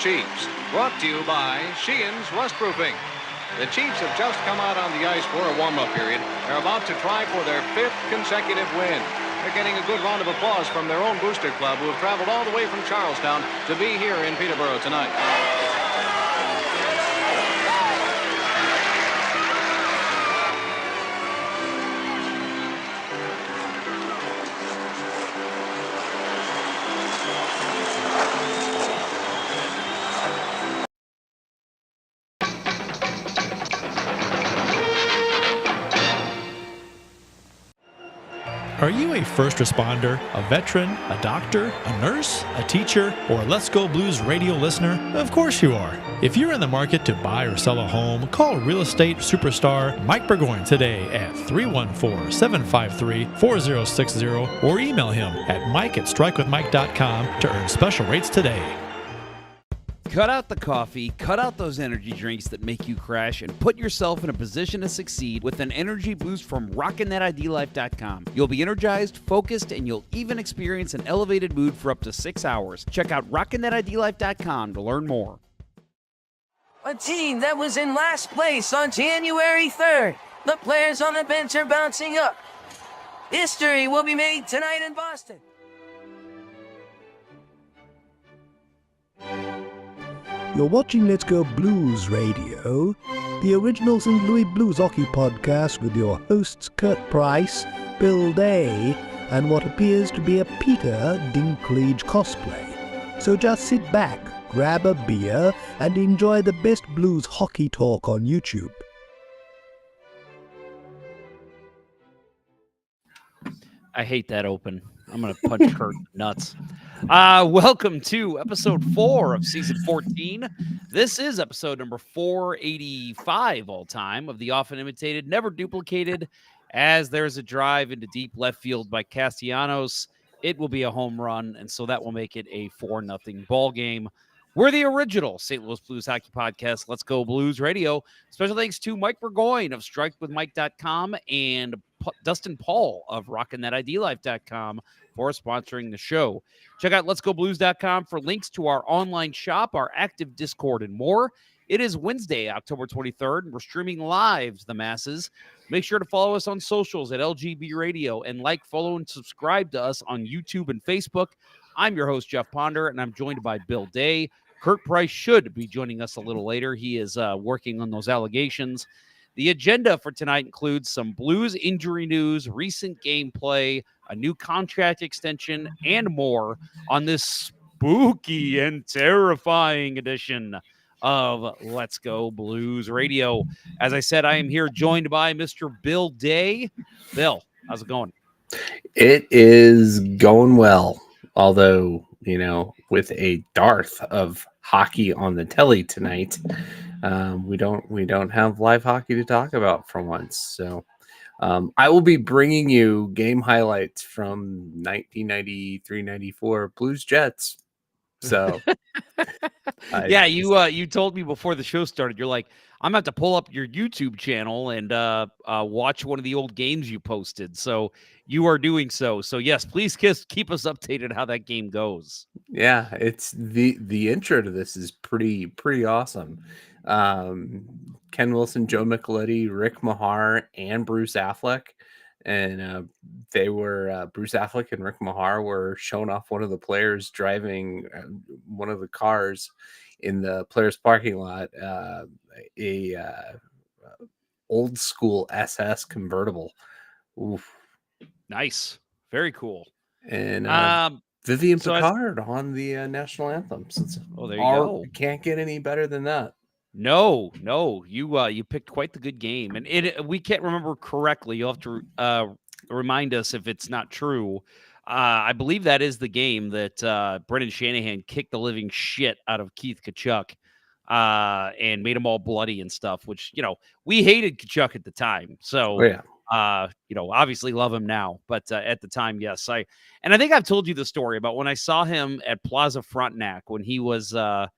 Chiefs. Brought to you by Sheehan's Rustproofing. The Chiefs have just come out on the ice for a warm-up period. They're about to try for their 5th consecutive win. They're getting a good round of applause from their own booster club, who have traveled all the way from Charlestown to be here in Peterborough tonight. Are you a first responder, a veteran, a doctor, a nurse, a teacher, or a Let's Go Blues radio listener? Of course you are. If you're in the market to buy or sell a home, call real estate superstar Mike Burgoyne today at 314-753-4060 or email him at mike@strikewithmike.com to earn special rates today. Cut out the coffee, cut out those energy drinks that make you crash, and put yourself in a position to succeed with an energy boost from RockinThatIDLife.com. You'll be energized, focused, and you'll even experience an elevated mood for up to 6 hours. Check out RockinThatIDLife.com to learn more. A team that was in last place on January 3rd. The players on the bench are bouncing up. History will be made tonight in Boston. You're watching Let's Go Blues Radio, the original St. Louis Blues hockey podcast with your hosts Kurt Price, Bill Day, and what appears to be a Peter Dinklage cosplay. So just sit back, grab a beer, and enjoy the best blues hockey talk on YouTube. I hate that open. I'm going to punch Kurt nuts. Welcome to episode 4 of season 14. This is episode number 485 all time of the Often Imitated, Never Duplicated. As there's a drive into deep left field by Castellanos, it will be a home run, and so that will make it a 4-0 ball game. We're the original St. Louis Blues hockey podcast, Let's Go Blues Radio. Special thanks to Mike Burgoyne of StrikeWithMike.com and Dustin Paul of RockinThatIDLife.com for sponsoring the show. Check out Let'sGoBlues.com for links to our online shop, our active Discord, and more. It is Wednesday, October 23rd, and we're streaming live to the masses. Make sure to follow us on socials at LGB Radio and like, follow, and subscribe to us on YouTube and Facebook. I'm your host, Jeff Ponder, and I'm joined by Bill Day. Kurt Price should be joining us a little later. He is working on those allegations. The agenda for tonight includes some Blues injury news, recent gameplay, a new contract extension, and more on this spooky and terrifying edition of Let's Go Blues Radio. As I said, I am here joined by Mr. Bill Day. Bill, how's it going? It is going well, although, with a dearth of hockey on the telly tonight, we don't have live hockey to talk about for once. So I will be bringing you game highlights from 1993-94 Blues Jets. So yeah, you told me before the show started, you're like, I'm going to have to pull up your YouTube channel and watch one of the old games you posted. So you are doing so. So yes, please keep us updated how that game goes. Yeah, it's the intro to this is pretty awesome. Ken Wilson, Joe Micheletti, Rick Mahar, and Bruce Affleck. And they were Bruce Affleck and Rick Mahar were showing off one of the players driving one of the cars in the players' parking lot, a old school SS convertible. Oof. Nice, very cool. And Vivian Picard on the national anthem. So there you go. Can't get any better than that. No, you picked quite the good game, and we can't remember correctly. You'll have to remind us if it's not true. I believe that is the game that Brendan Shanahan kicked the living shit out of Keith Tkachuk and made him all bloody and stuff. Which we hated Tkachuk at the time, so obviously love him now, but at the time, yes, I think I've told you the story about when I saw him at Plaza Frontenac when he was a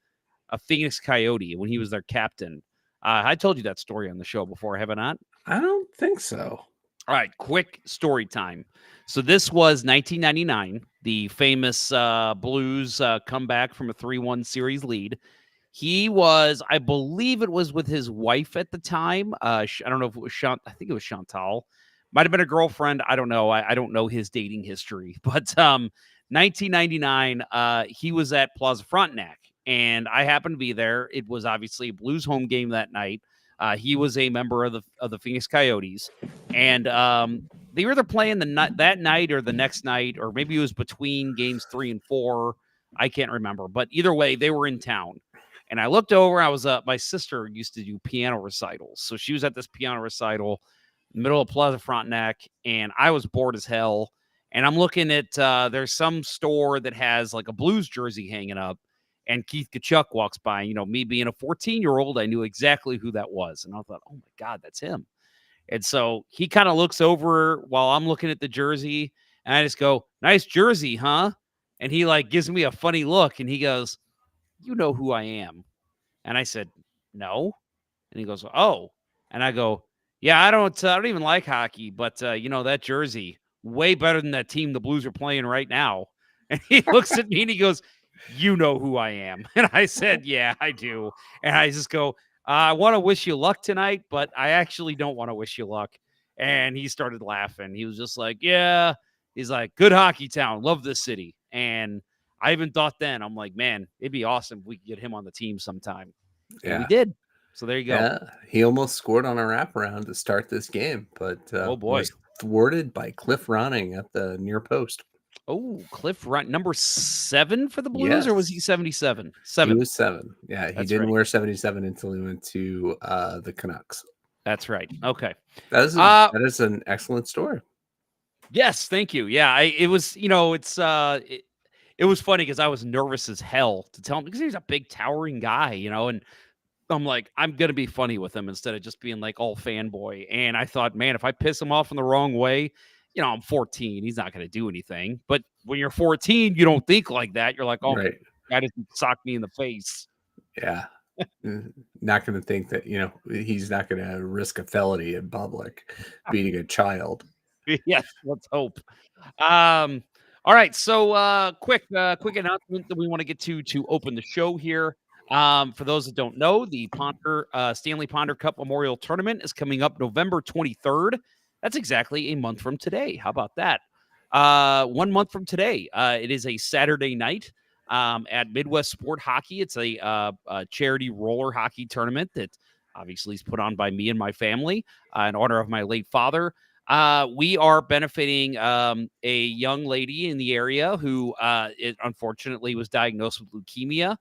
Phoenix Coyote, when he was their captain. I told you that story on the show before, have I not? I don't think so. All right, quick story time. So this was 1999, the famous Blues comeback from a 3-1 series lead. He was, I believe it was with his wife at the time. I don't know if it was I think it was Chantal. Might have been a girlfriend. I don't know. I don't know his dating history. But 1999, he was at Plaza Frontenac, and I happened to be there. It was obviously a Blues home game that night. He was a member of the Phoenix Coyotes, and they were either playing that night or the next night, or maybe it was between games 3 and 4. I can't remember, but either way, they were in town. And I looked over. I was my sister used to do piano recitals, so she was at this piano recital, middle of Plaza Frontenac, and I was bored as hell. And I'm looking at there's some store that has like a Blues jersey hanging up, and Keith Kachuk walks by. You know, me being a 14-year-old, I knew exactly who that was, and I thought, oh my God, that's him. And so he kind of looks over while I'm looking at the jersey, and I just go, "Nice jersey, huh?" And he like gives me a funny look, and he goes, "You know who I am?" And I said, "No." And he goes, "Oh." And I go, "Yeah, I don't even like hockey, but you know, that jersey, way better than that team the Blues are playing right now." And he looks at me and he goes, "You know who I am." And I said, "Yeah, I do." And I just go, "I want to wish you luck tonight, but I actually don't want to wish you luck." And he started laughing. He was just like, "Yeah." He's like, "Good hockey town. Love this city." And I even thought then, I'm like, man, it'd be awesome if we could get him on the team sometime. And we Yeah. did. So there you go. Yeah. He almost scored on a wraparound to start this game, but Oh, boy. was thwarted by Cliff Ronning at the near post. Oh, Cliff Run, number 7 for the Blues, Yes. or was he 77? He 7. was 7. Yeah, he That's didn't right. wear 77 until he went to the Canucks. That's right. Okay. That is an excellent story. Yes, thank you. Yeah, it was, you know, it was funny because I was nervous as hell to tell him because he's a big towering guy, you know, and I'm like, I'm going to be funny with him instead of just being like all fanboy. And I thought, man, if I piss him off in the wrong way, you know, I'm 14. He's not going to do anything. But when you're 14, you don't think like that. You're like, oh, Right. God, just sock me in the face. Yeah. Not going to think that, you know, he's not going to risk a felony in public beating a child. Yes, let's hope. All right, so quick announcement that we want to get to open the show here. For those that don't know, the Stanley Ponder Cup Memorial Tournament is coming up November 23rd. That's exactly a month from today. How about that? 1 month from today. It is a Saturday night at Midwest Sport Hockey. It's a charity roller hockey tournament that obviously is put on by me and my family in honor of my late father. We are benefiting a young lady in the area who unfortunately was diagnosed with leukemia.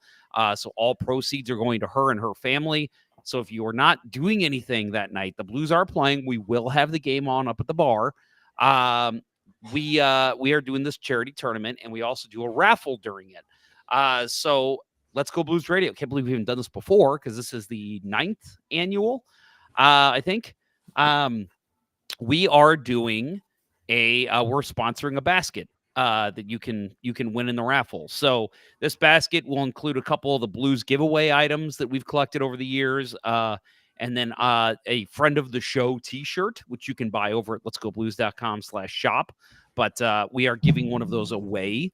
So all proceeds are going to her and her family. So if you are not doing anything that night, the Blues are playing. We will have the game on up at the bar. We are doing this charity tournament, and we also do a raffle during it. So let's go Blues Radio. Can't believe we haven't done this before because this is the 9th annual, I think. We are doing we're sponsoring a basket that you can win in the raffle. So this basket will include a couple of the Blues giveaway items that we've collected over the years. And then a friend of the show t-shirt, which you can buy over at letsgoblues.com/shop. But we are giving one of those away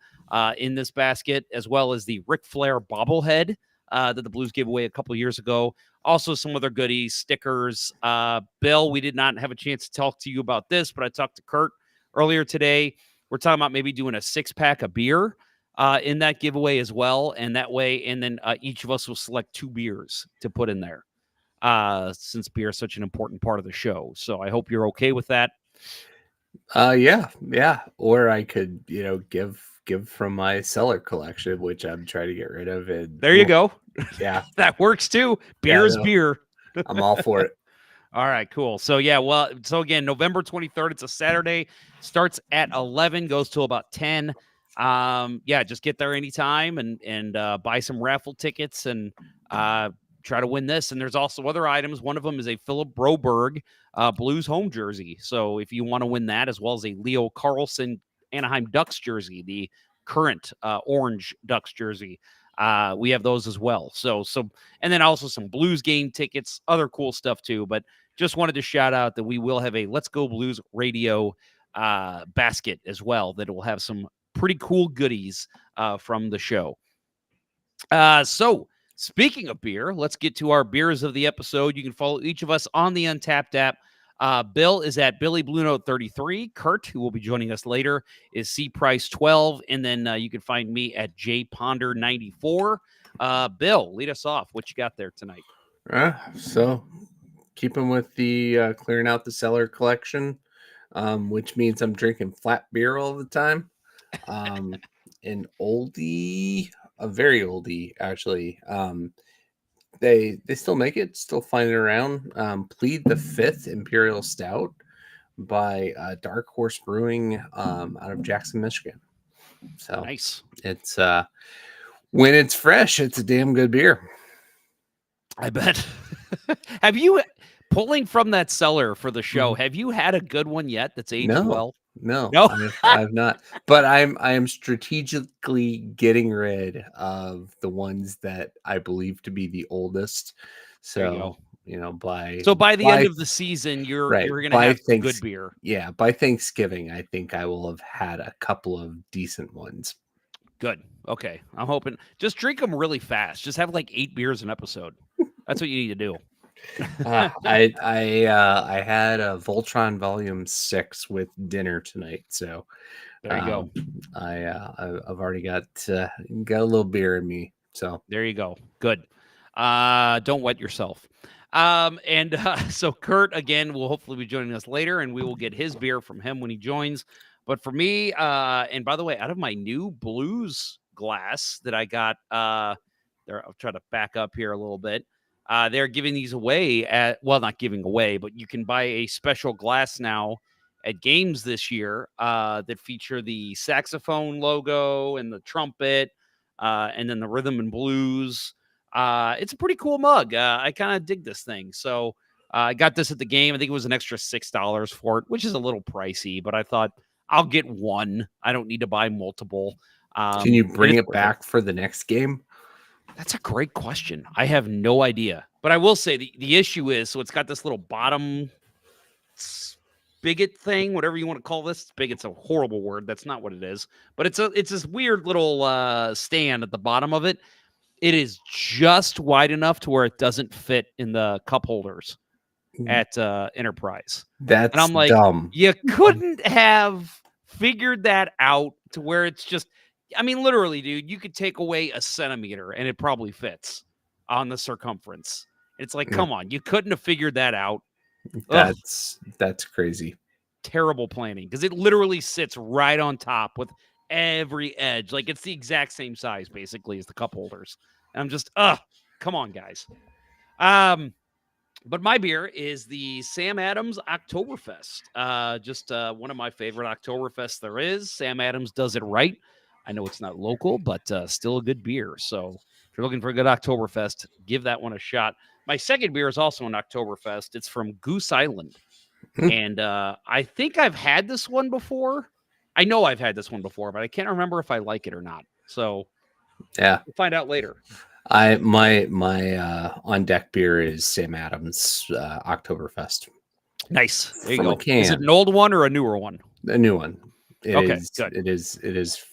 in this basket, as well as the Ric Flair bobblehead that the Blues gave away a couple years ago. Also, some other goodies, stickers. Bill, we did not have a chance to talk to you about this, but I talked to Kurt earlier today. We're talking about maybe doing a 6-pack of beer in that giveaway as well. And that way, and then each of us will select 2 beers to put in there since beer is such an important part of the show. So I hope you're okay with that. Yeah. Or I could, you know, give from my cellar collection, which I'm trying to get rid of. And there you go. Yeah, that works too. Beer is beer. I'm all for it. All right, cool. So yeah, well, so again, November 23rd, it's a Saturday, starts at 11, goes till about 10. Yeah, just get there anytime and buy some raffle tickets and try to win this. And there's also other items. One of them is a Philip Broberg Blues home jersey. So if you want to win that, as well as a Leo Carlson Anaheim Ducks jersey, the current orange Ducks jersey. We have those as well. And then also some Blues game tickets, other cool stuff too. But just wanted to shout out that we will have a Let's Go Blues radio basket as well that will have some pretty cool goodies from the show. So speaking of beer, let's get to our beers of the episode. You can follow each of us on the Untapped app. Bill is at Billy Blue Note 33. Kurt, who will be joining us later, is C Price 12. And then you can find me at J Ponder 94. Bill, lead us off. What you got there tonight? So keeping with the clearing out the cellar collection, which means I'm drinking flat beer all the time. An oldie, a very oldie, actually. They still make it, still find it around. Plead the Fifth Imperial Stout by Dark Horse Brewing out of Jackson, Michigan. So nice. It's when it's fresh, it's a damn good beer. I bet. Have you, pulling from that cellar for the show, have you had a good one yet that's aged well? No, No? I've not. But I am strategically getting rid of the ones that I believe to be the oldest. So by the end of the season, you're going to have some good beer. Yeah, by Thanksgiving, I think I will have had a couple of decent ones. Good. Okay, I'm hoping. Just drink them really fast. Just have like 8 beers an episode. That's what you need to do. I had a Voltron Volume 6 with dinner tonight, so there you go. I've already got a little beer in me, so there you go. Good. Don't wet yourself. So Kurt again will hopefully be joining us later, and we will get his beer from him when he joins. But for me, and by the way, out of my new Blues glass that I got, there I'll try to back up here a little bit. They're giving these away not giving away, but you can buy a special glass now at games this year that feature the saxophone logo and the trumpet and then the rhythm and blues. It's a pretty cool mug. I kind of dig this thing. So I got this at the game. I think it was an extra $6 for it, which is a little pricey, but I thought I'll get one. I don't need to buy multiple. Can you bring it back for the next game? That's a great question. I have no idea. But I will say the issue is, so it's got this little bottom spigot thing, whatever you want to call this. Spigot's a horrible word. That's not what it is. But it's this weird little stand at the bottom of it. It is just wide enough to where it doesn't fit in the cup holders at Enterprise. That's and I'm like, dumb. You couldn't have figured that out to where it's just, I mean, literally, dude, you could take away a centimeter and it probably fits on the circumference. It's like, come on, you couldn't have figured that out. That's crazy. Terrible planning, because it literally sits right on top with every edge. Like, it's the exact same size, basically, as the cup holders. And I'm just, come on, guys. But my beer is the Sam Adams Oktoberfest. Just one of my favorite Oktoberfests there is. Sam Adams does it right. I know it's not local, but still a good beer. So if you're looking for a good Oktoberfest, give that one a shot. My second beer is also an Oktoberfest. It's from Goose Island. And I think I've had this one before. I know I've had this one before, but I can't remember if I like it or not. So yeah, we'll find out later. My on deck beer is Sam Adams Oktoberfest. Nice. There you go. Is it an old one or a newer one? A new one. Good. It is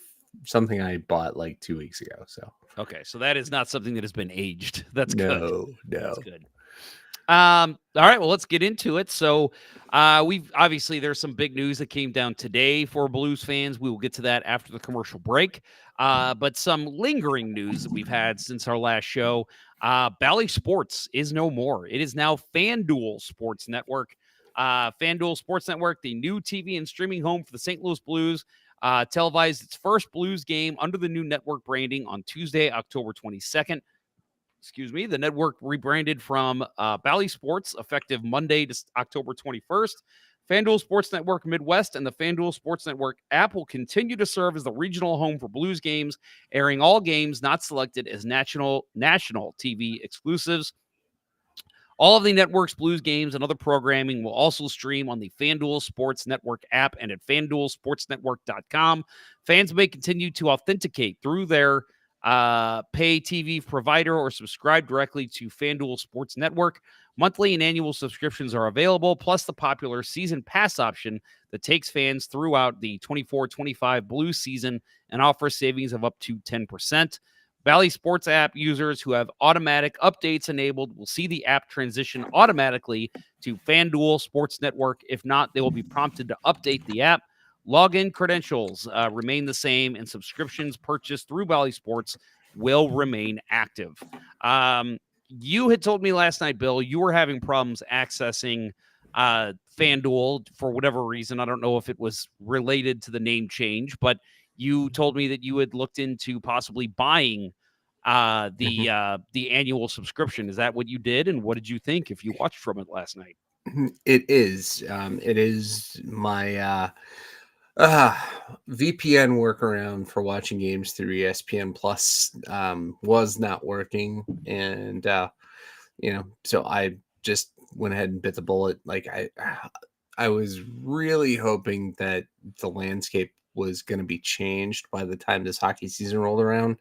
something I bought like 2 weeks ago. So okay, so that is not something that has been aged. That's good. No. That's good. All right, well, let's get into it. So we've obviously there's some big news that came down today for Blues fans. We will get to that after the commercial break. But some lingering news that we've had since our last show. Bally Sports is no more. It is now FanDuel Sports Network. FanDuel Sports Network, the new TV and streaming home for the St. Louis Blues, televised its first Blues game under the new network branding on Tuesday, October 22nd. Excuse me. The network rebranded from Bally Sports effective Monday to October 21st. FanDuel Sports Network Midwest and the FanDuel Sports Network app will continue to serve as the regional home for Blues games, airing all games not selected as national TV exclusives. All of the network's Blues games and other programming will also stream on the FanDuel Sports Network app and at FanDuelSportsNetwork.com. Fans may continue to authenticate through their pay TV provider, or subscribe directly to FanDuel Sports Network. Monthly and annual subscriptions are available, plus the popular season pass option that takes fans throughout the 24-25 Blues season and offers savings of up to 10%. Bally Sports app users who have automatic updates enabled will see the app transition automatically to FanDuel Sports Network. If not, they will be prompted to update the app. Login credentials remain the same, and subscriptions purchased through Bally Sports will remain active. You had told me last night, Bill, you were having problems accessing FanDuel for whatever reason. I don't know if it was related to the name change, but you told me that you had looked into possibly buying the annual subscription. Is that what you did? And what did you think if you watched from it last night? It is. It is my VPN workaround for watching games through ESPN Plus was not working, and so I just went ahead and bit the bullet. Like I was really hoping that the landscape was going to be changed by the time this hockey season rolled around.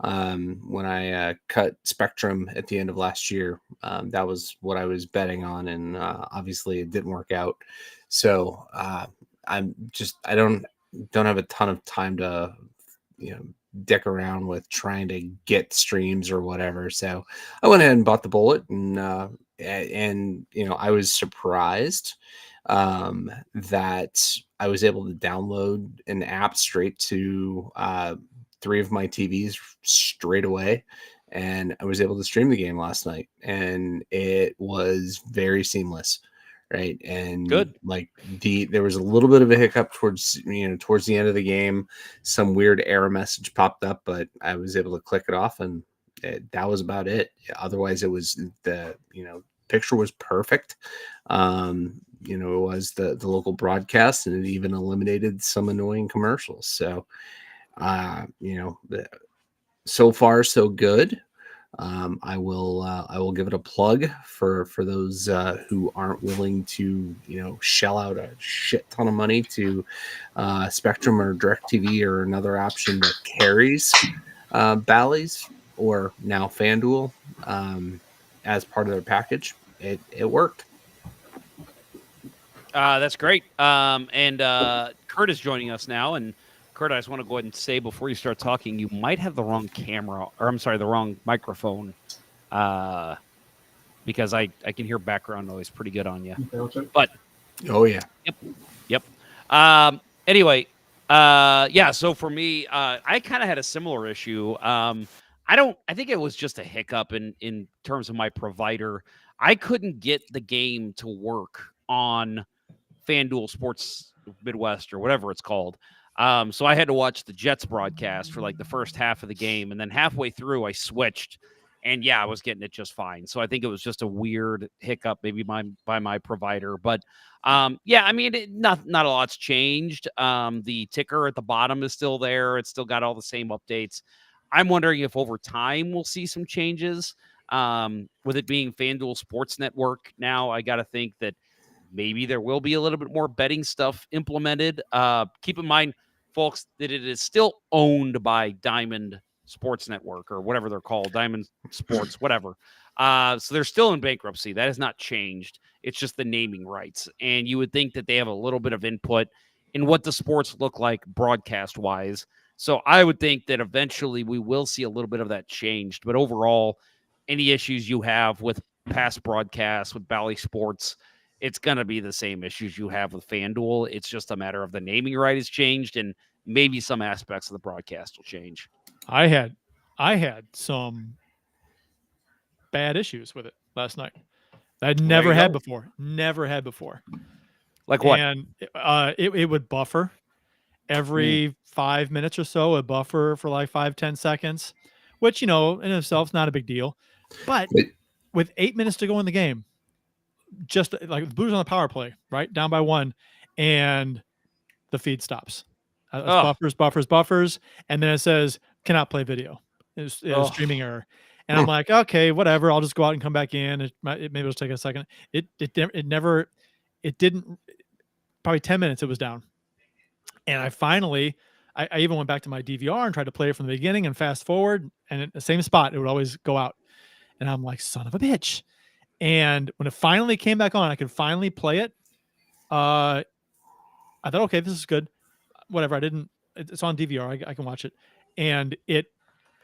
When I cut Spectrum at the end of last year, that was what I was betting on, and obviously it didn't work out. So I don't have a ton of time to dick around with trying to get streams or whatever. So I went ahead and bought the bullet, and I was surprised that I was able to download an app straight to 3 of my TVs straight away, and I was able to stream the game last night, and it was very seamless. Right. And good. Like there was a little bit of a hiccup towards the end of the game. Some weird error message popped up, but I was able to click it off, and that was about it. Otherwise, it was the picture was perfect. It was the local broadcast, and it even eliminated some annoying commercials. So, so far so good. I will give it a plug for those who aren't willing to shell out a shit ton of money to Spectrum or DirecTV or another option that carries Bally's or now FanDuel as part of their package. It worked. That's great. And Kurt is joining us now. And Kurt, I just want to go ahead and say before you start talking, you might have the wrong camera, or I'm sorry, the wrong microphone, because I can hear background noise pretty good on you. But oh yeah, yep. Anyway, yeah. So for me, I kind of had a similar issue. I think it was just a hiccup in terms of my provider. I couldn't get the game to work on FanDuel Sports Midwest or whatever it's called. So I had to watch the Jets broadcast for like the first half of the game, and then halfway through I switched, and I was getting it just fine. So I think it was just a weird hiccup maybe by my provider, but I mean, not a lot's changed. The ticker at the bottom is still there. It's still got all the same updates. I'm wondering if over time we'll see some changes. With it being FanDuel Sports Network now, I got to think that maybe there will be a little bit more betting stuff implemented. Keep in mind, folks, that it is still owned by Diamond Sports Network or whatever they're called, Diamond Sports, whatever. So they're still in bankruptcy. That has not changed. It's just the naming rights. And you would think that they have a little bit of input in what the sports look like broadcast-wise. So I would think that eventually we will see a little bit of that changed. But overall, any issues you have with past broadcasts, with Bally Sports, it's going to be the same issues you have with FanDuel. It's just a matter of the naming right has changed, and maybe some aspects of the broadcast will change. I had some bad issues with it last night. I'd never had before. Never had before. Like what? And it would buffer every 5 minutes or so, a buffer for like 5-10 seconds, which, in itself is not a big deal. But with 8 minutes to go in the game, just like the Blues on the power play, right? Down by 1, and the feed stops. Buffers. And then it says, cannot play video. It's a streaming error. And I'm like, okay, whatever. I'll just go out and come back in. Maybe it'll take a second. It didn't, probably 10 minutes it was down. And I I even went back to my DVR and tried to play it from the beginning and fast forward, and at the same spot, it would always go out. And I'm like, son of a bitch. And when it finally came back on, I could finally play it. I thought, okay, this is good. Whatever. It's on DVR. I can watch it. And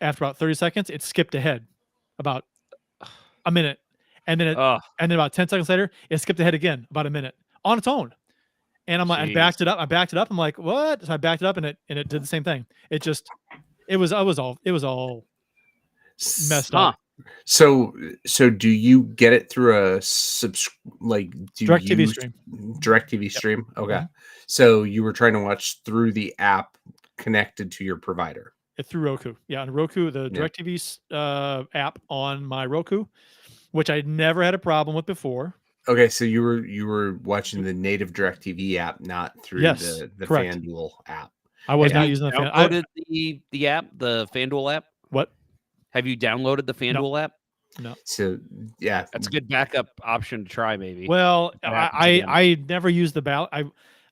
after about 30 seconds, it skipped ahead about a minute. And then about 10 seconds later, it skipped ahead again about a minute on its own. And I'm like, I backed it up. I'm like, what? So I backed it up and it did the same thing. It was all messed up. So do you get it through a DirecTV stream? DirecTV stream? Okay. Mm-hmm. So you were trying to watch through the app connected to your provider. Through Roku. Yeah, on Roku, the DirecTV app on my Roku, which I never had a problem with before. Okay, so you were watching the native DirecTV app, not through the FanDuel app. I was not using the FanDuel. Downloaded the app, the FanDuel app? What? Have you downloaded the FanDuel app? No. So yeah, that's a good backup option to try. Maybe. Well, I never used the Bally.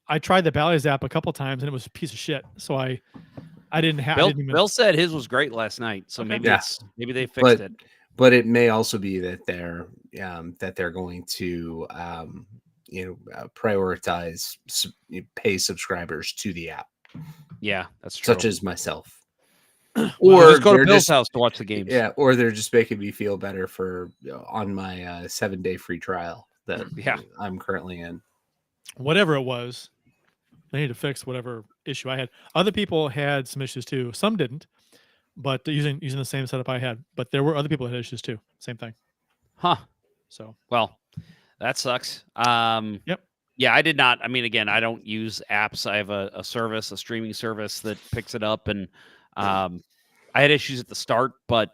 I tried the Bally's app a couple times and it was a piece of shit. So I didn't have. Bill said his was great last night. So maybe they fixed it. But it may also be that they're going to prioritize pay subscribers to the app. Yeah, that's true. Such as myself. Or just go to Bill's house to watch the games. Yeah, or they're just making me feel better on my 7-day free trial that I'm currently in. Whatever it was, they need to fix whatever issue I had. Other people had some issues too. Some didn't, but using the same setup I had. But there were other people that had issues too. Same thing. Huh. So that sucks. Yep. Yeah, I did not. I mean, again, I don't use apps. I have a streaming service that picks it up, and I had issues at the start, and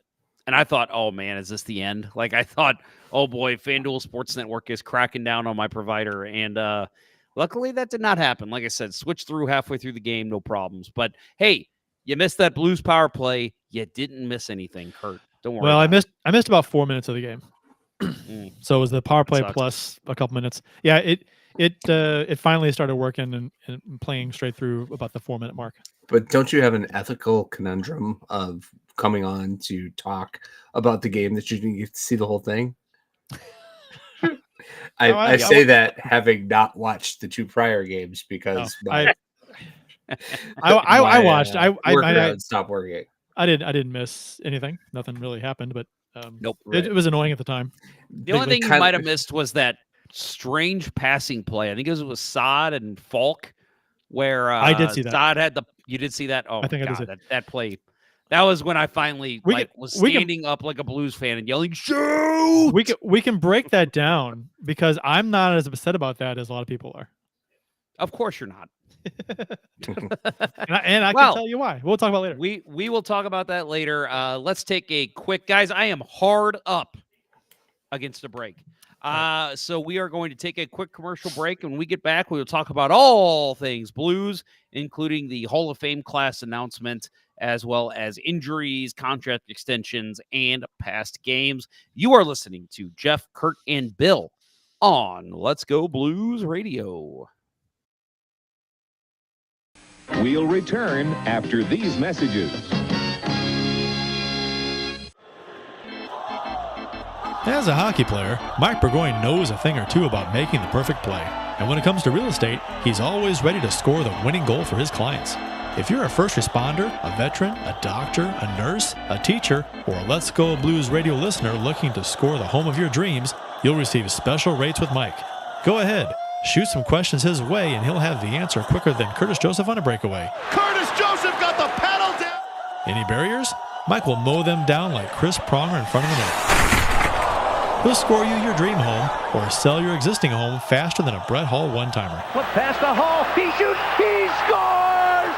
I thought, oh man, is this the end? Like I thought, oh boy, FanDuel Sports Network is cracking down on my provider, and luckily that did not happen. Like I said, switched through halfway through the game, no problems. But hey, you missed that Blues power play. You didn't miss anything, Kurt. Don't worry. Well, I missed about 4 minutes of the game. So it was the power play plus a couple minutes. Yeah, it finally started working and playing straight through about the 4 minute mark. But don't you have an ethical conundrum of coming on to talk about the game that you didn't get to see the whole thing? I say that having not watched the two prior games because I watched. I stopped working. I didn't miss anything. Nothing really happened, but nope. It was annoying at the time. The only thing you might have missed was that strange passing play. I think it was Saad and Falk, where I did see that. Saad had you did see that? Oh, I think God, that play. That was when I finally was standing up like a Blues fan and yelling, "Shoot!" We can break that down because I'm not as upset about that as a lot of people are. Of course you're not. and I can tell you why. We'll talk about it later. We will talk about that later. Let's take a quick, guys. I am hard up against a break. So we are going to take a quick commercial break. And when we get back, we will talk about all things Blues, including the Hall of Fame class announcement, as well as injuries, contract extensions, and past games. You are listening to Jeff, Kurt, and Bill on Let's Go Blues Radio. We'll return after these messages. As a hockey player, Mike Burgoyne knows a thing or two about making the perfect play. And when it comes to real estate, he's always ready to score the winning goal for his clients. If you're a first responder, a veteran, a doctor, a nurse, a teacher, or a Let's Go Blues radio listener looking to score the home of your dreams, you'll receive special rates with Mike. Go ahead, shoot some questions his way, and he'll have the answer quicker than Curtis Joseph on a breakaway. Curtis Joseph got the pedal down! Any barriers? Mike will mow them down like Chris Pronger in front of the net. He'll score you your dream home or sell your existing home faster than a Brett Hall one-timer. Flip past the Hall, he shoots, he scores!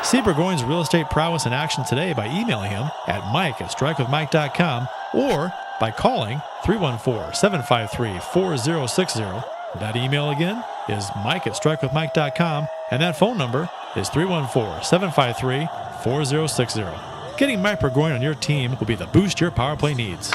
See Burgoyne's real estate prowess in action today by emailing him at mike@strikewithmike.com or by calling 314-753-4060. That email again is mike@strikewithmike.com, and that phone number is 314-753-4060. Getting Mike Burgoyne on your team will be the boost your power play needs.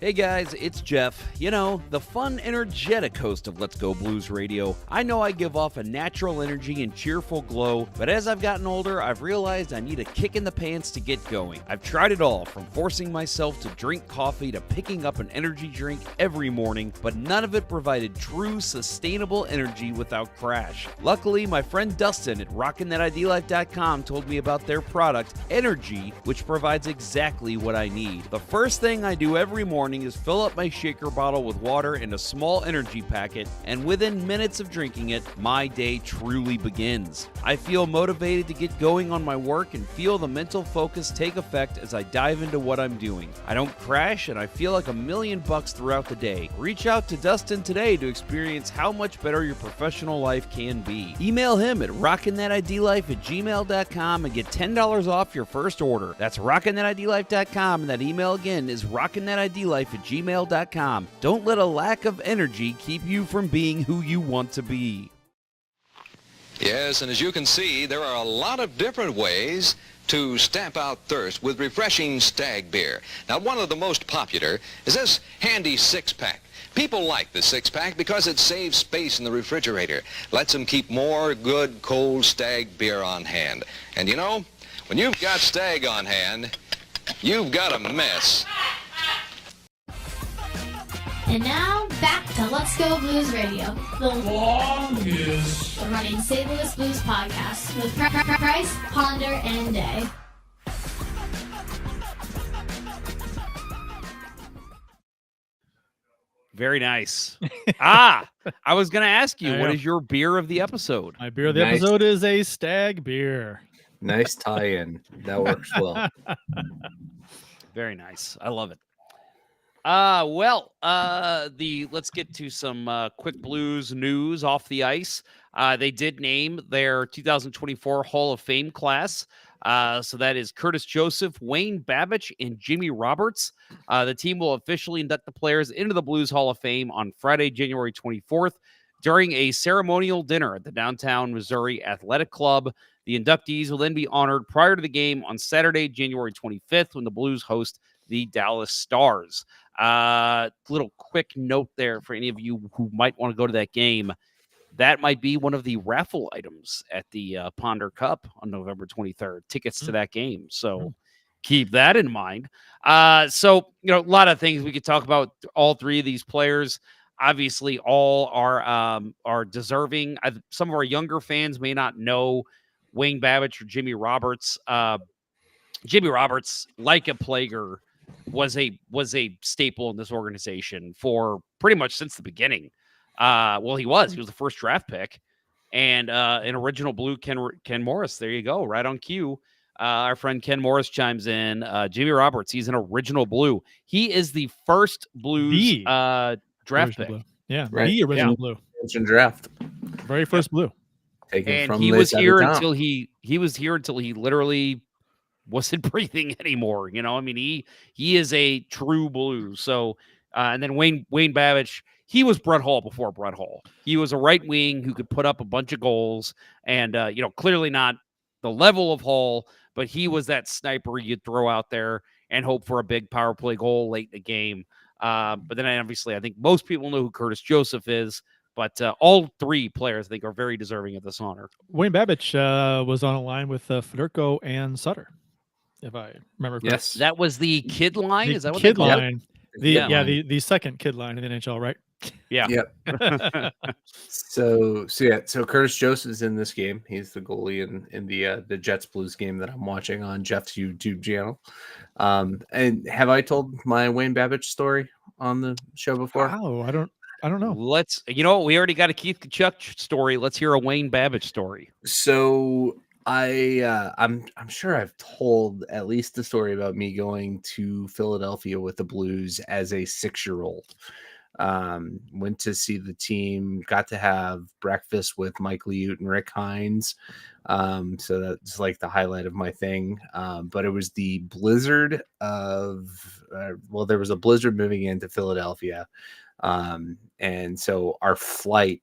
Hey guys, it's Jeff. You know, the fun, energetic host of Let's Go Blues Radio. I know I give off a natural energy and cheerful glow, but as I've gotten older, I've realized I need a kick in the pants to get going. I've tried it all, from forcing myself to drink coffee to picking up an energy drink every morning, but none of it provided true, sustainable energy without crash. Luckily, my friend Dustin at RockinThatIDLife.com told me about their product, Energy, which provides exactly what I need. The first thing I do every morning is fill up my shaker bottle with water and a small energy packet, and within minutes of drinking it, my day truly begins. I feel motivated to get going on my work and feel the mental focus take effect as I dive into what I'm doing. I don't crash, and I feel like $1,000,000 throughout the day. Reach out to Dustin today to experience how much better your professional life can be. Email him at rockinthatidlife@gmail.com and get $10 off your first order. That's rockinthatidlife.com, and that email again is rockinthatidlife@gmail.com. Don't let a lack of energy keep you from being who you want to be. Yes, and as you can see, there are a lot of different ways to stamp out thirst with refreshing Stag beer. Now, one of the most popular is this handy six-pack. People like the six-pack because it saves space in the refrigerator, lets them keep more good, cold Stag beer on hand. And you know, when you've got Stag on hand, you've got a mess. And now, back to Let's Go Blues Radio, the longest running St. Louis Blues podcast with Price, Ponder, and Day. Very nice. I was going to ask you, what is your beer of the episode? My beer of the episode is a Stag beer. Nice tie-in. That works well. Very nice. I love it. Let's get to some quick Blues news off the ice. They did name their 2024 Hall of Fame class. So that is Curtis Joseph, Wayne Babbage, and Jimmy Roberts. The team will officially induct the players into the Blues Hall of Fame on Friday, January 24th, during a ceremonial dinner at the Downtown Missouri Athletic Club. The inductees will then be honored prior to the game on Saturday, January 25th, when the Blues host the Dallas Stars. Little quick note there for any of you who might want to go to that game. That might be one of the raffle items at the Ponder Cup on November 23rd. Tickets to that game. So keep that in mind. A lot of things we could talk about. All three of these players, obviously, all are deserving. Some of our younger fans may not know Wayne Babbage or Jimmy Roberts. Jimmy Roberts, like a plaguer, was a staple in this organization for pretty much since the beginning. He was the first draft pick, and an original Blue, Ken Morris. There you go, right on cue. Our friend Ken Morris chimes in. Jimmy Roberts, he's an original Blue. He is the first Blues draft pick. Blue. Yeah, right. The original Blue. Draft. Very first Blue. Taken from he was here until he literally wasn't breathing anymore. You know, I mean, he is a true Blue. So, and then Wayne Babbage, he was Brett Hall before Brett Hall. He was a right wing who could put up a bunch of goals, and clearly not the level of Hall, but he was that sniper you'd throw out there and hope for a big power play goal late in the game. But then obviously, I think most people know who Curtis Joseph is. But all three players, I think, are very deserving of this honor. Wayne Babbage was on a line with Federico and Sutter, if I remember correctly. Yes. That was the kid line? Is that what kid they call line? it? The second kid line in the NHL, right? Yeah. Yep. So Curtis Joseph's in this game. He's the goalie in the Jets Blues game that I'm watching on Jeff's YouTube channel. And have I told my Wayne Babbage story on the show before? Oh, I don't know. Let's, we already got a Keith Kachuk story. Let's hear a Wayne Babbage story. So I'm sure I've told at least the story about me going to Philadelphia with the Blues as a 6-year-old. Went to see the team, got to have breakfast with Mike Liut and Rick Hines. So that's like the highlight of my thing. But it was the blizzard of, there was a blizzard moving into Philadelphia. And so our flight,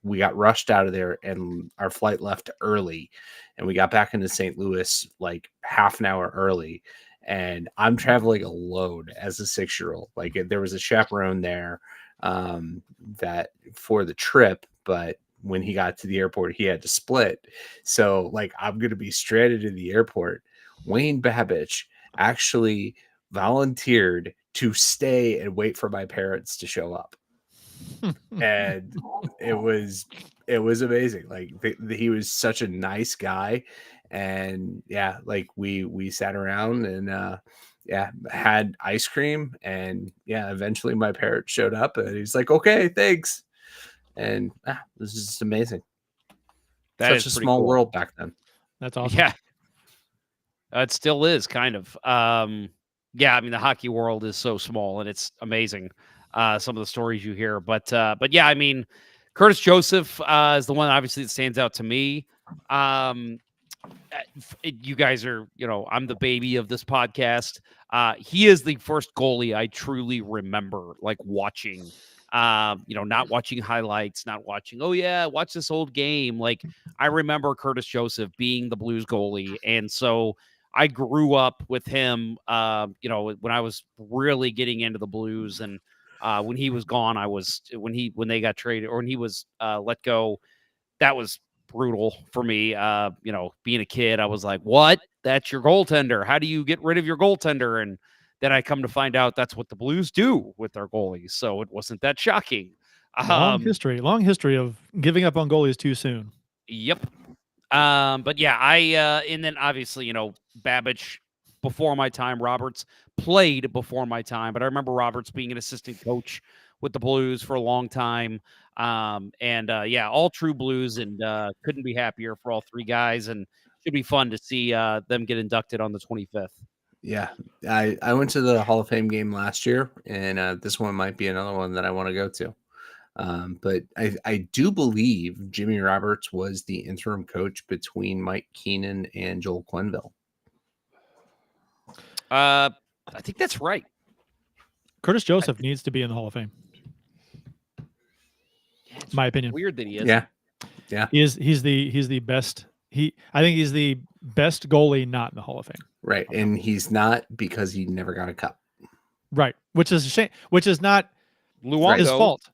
we got rushed out of there and our flight left early, and we got back into St. Louis like half an hour early. and I'm traveling alone as a 6-year-old. Like there was a chaperone there that for the trip, but when he got to the airport, he had to split. So like I'm going to be stranded in the airport. Wayne Babbage actually volunteered to stay and wait for my parents to show up. And it was amazing. Like he was such a nice guy. And yeah, like we sat around and had ice cream, and eventually my parents showed up and he's like, okay, thanks. And this is just amazing. That Such is a pretty small cool. world back then. That's awesome. Yeah. It still is kind of. Yeah, I mean the hockey world is so small and it's amazing. Some of the stories you hear, but yeah, I mean Curtis Joseph is the one obviously that stands out to me. You guys are, I'm the baby of this podcast. He is the first goalie I truly remember like watching. Not watching highlights, not watching, watch this old game. Like I remember Curtis Joseph being the Blues goalie. And so I grew up with him, when I was really getting into the Blues. And when he was gone, when they got traded or when he was let go, that was brutal for me. Being a kid, I was like, what? That's your goaltender. How do you get rid of your goaltender? And then I come to find out that's what the Blues do with their goalies. So it wasn't that shocking. Long history of giving up on goalies too soon. Yep. But yeah, and then obviously, Babbage before my time, Roberts played before my time, but I remember Roberts being an assistant coach with the Blues for a long time. All true Blues, and couldn't be happier for all three guys, and should be fun to see them get inducted on the 25th. Yeah, I went to the Hall of Fame game last year, and this one might be another one that I want to go to. But I do believe Jimmy Roberts was the interim coach between Mike Keenan and Joel Quenneville. I think that's right. Curtis Joseph needs to be in the Hall of Fame. My opinion. Weird that he is. Yeah. He's the best. I think he's the best goalie not in the Hall of Fame. Right, and he's not because he never got a cup. Right, which is a shame. Which is not Luongo. his fault.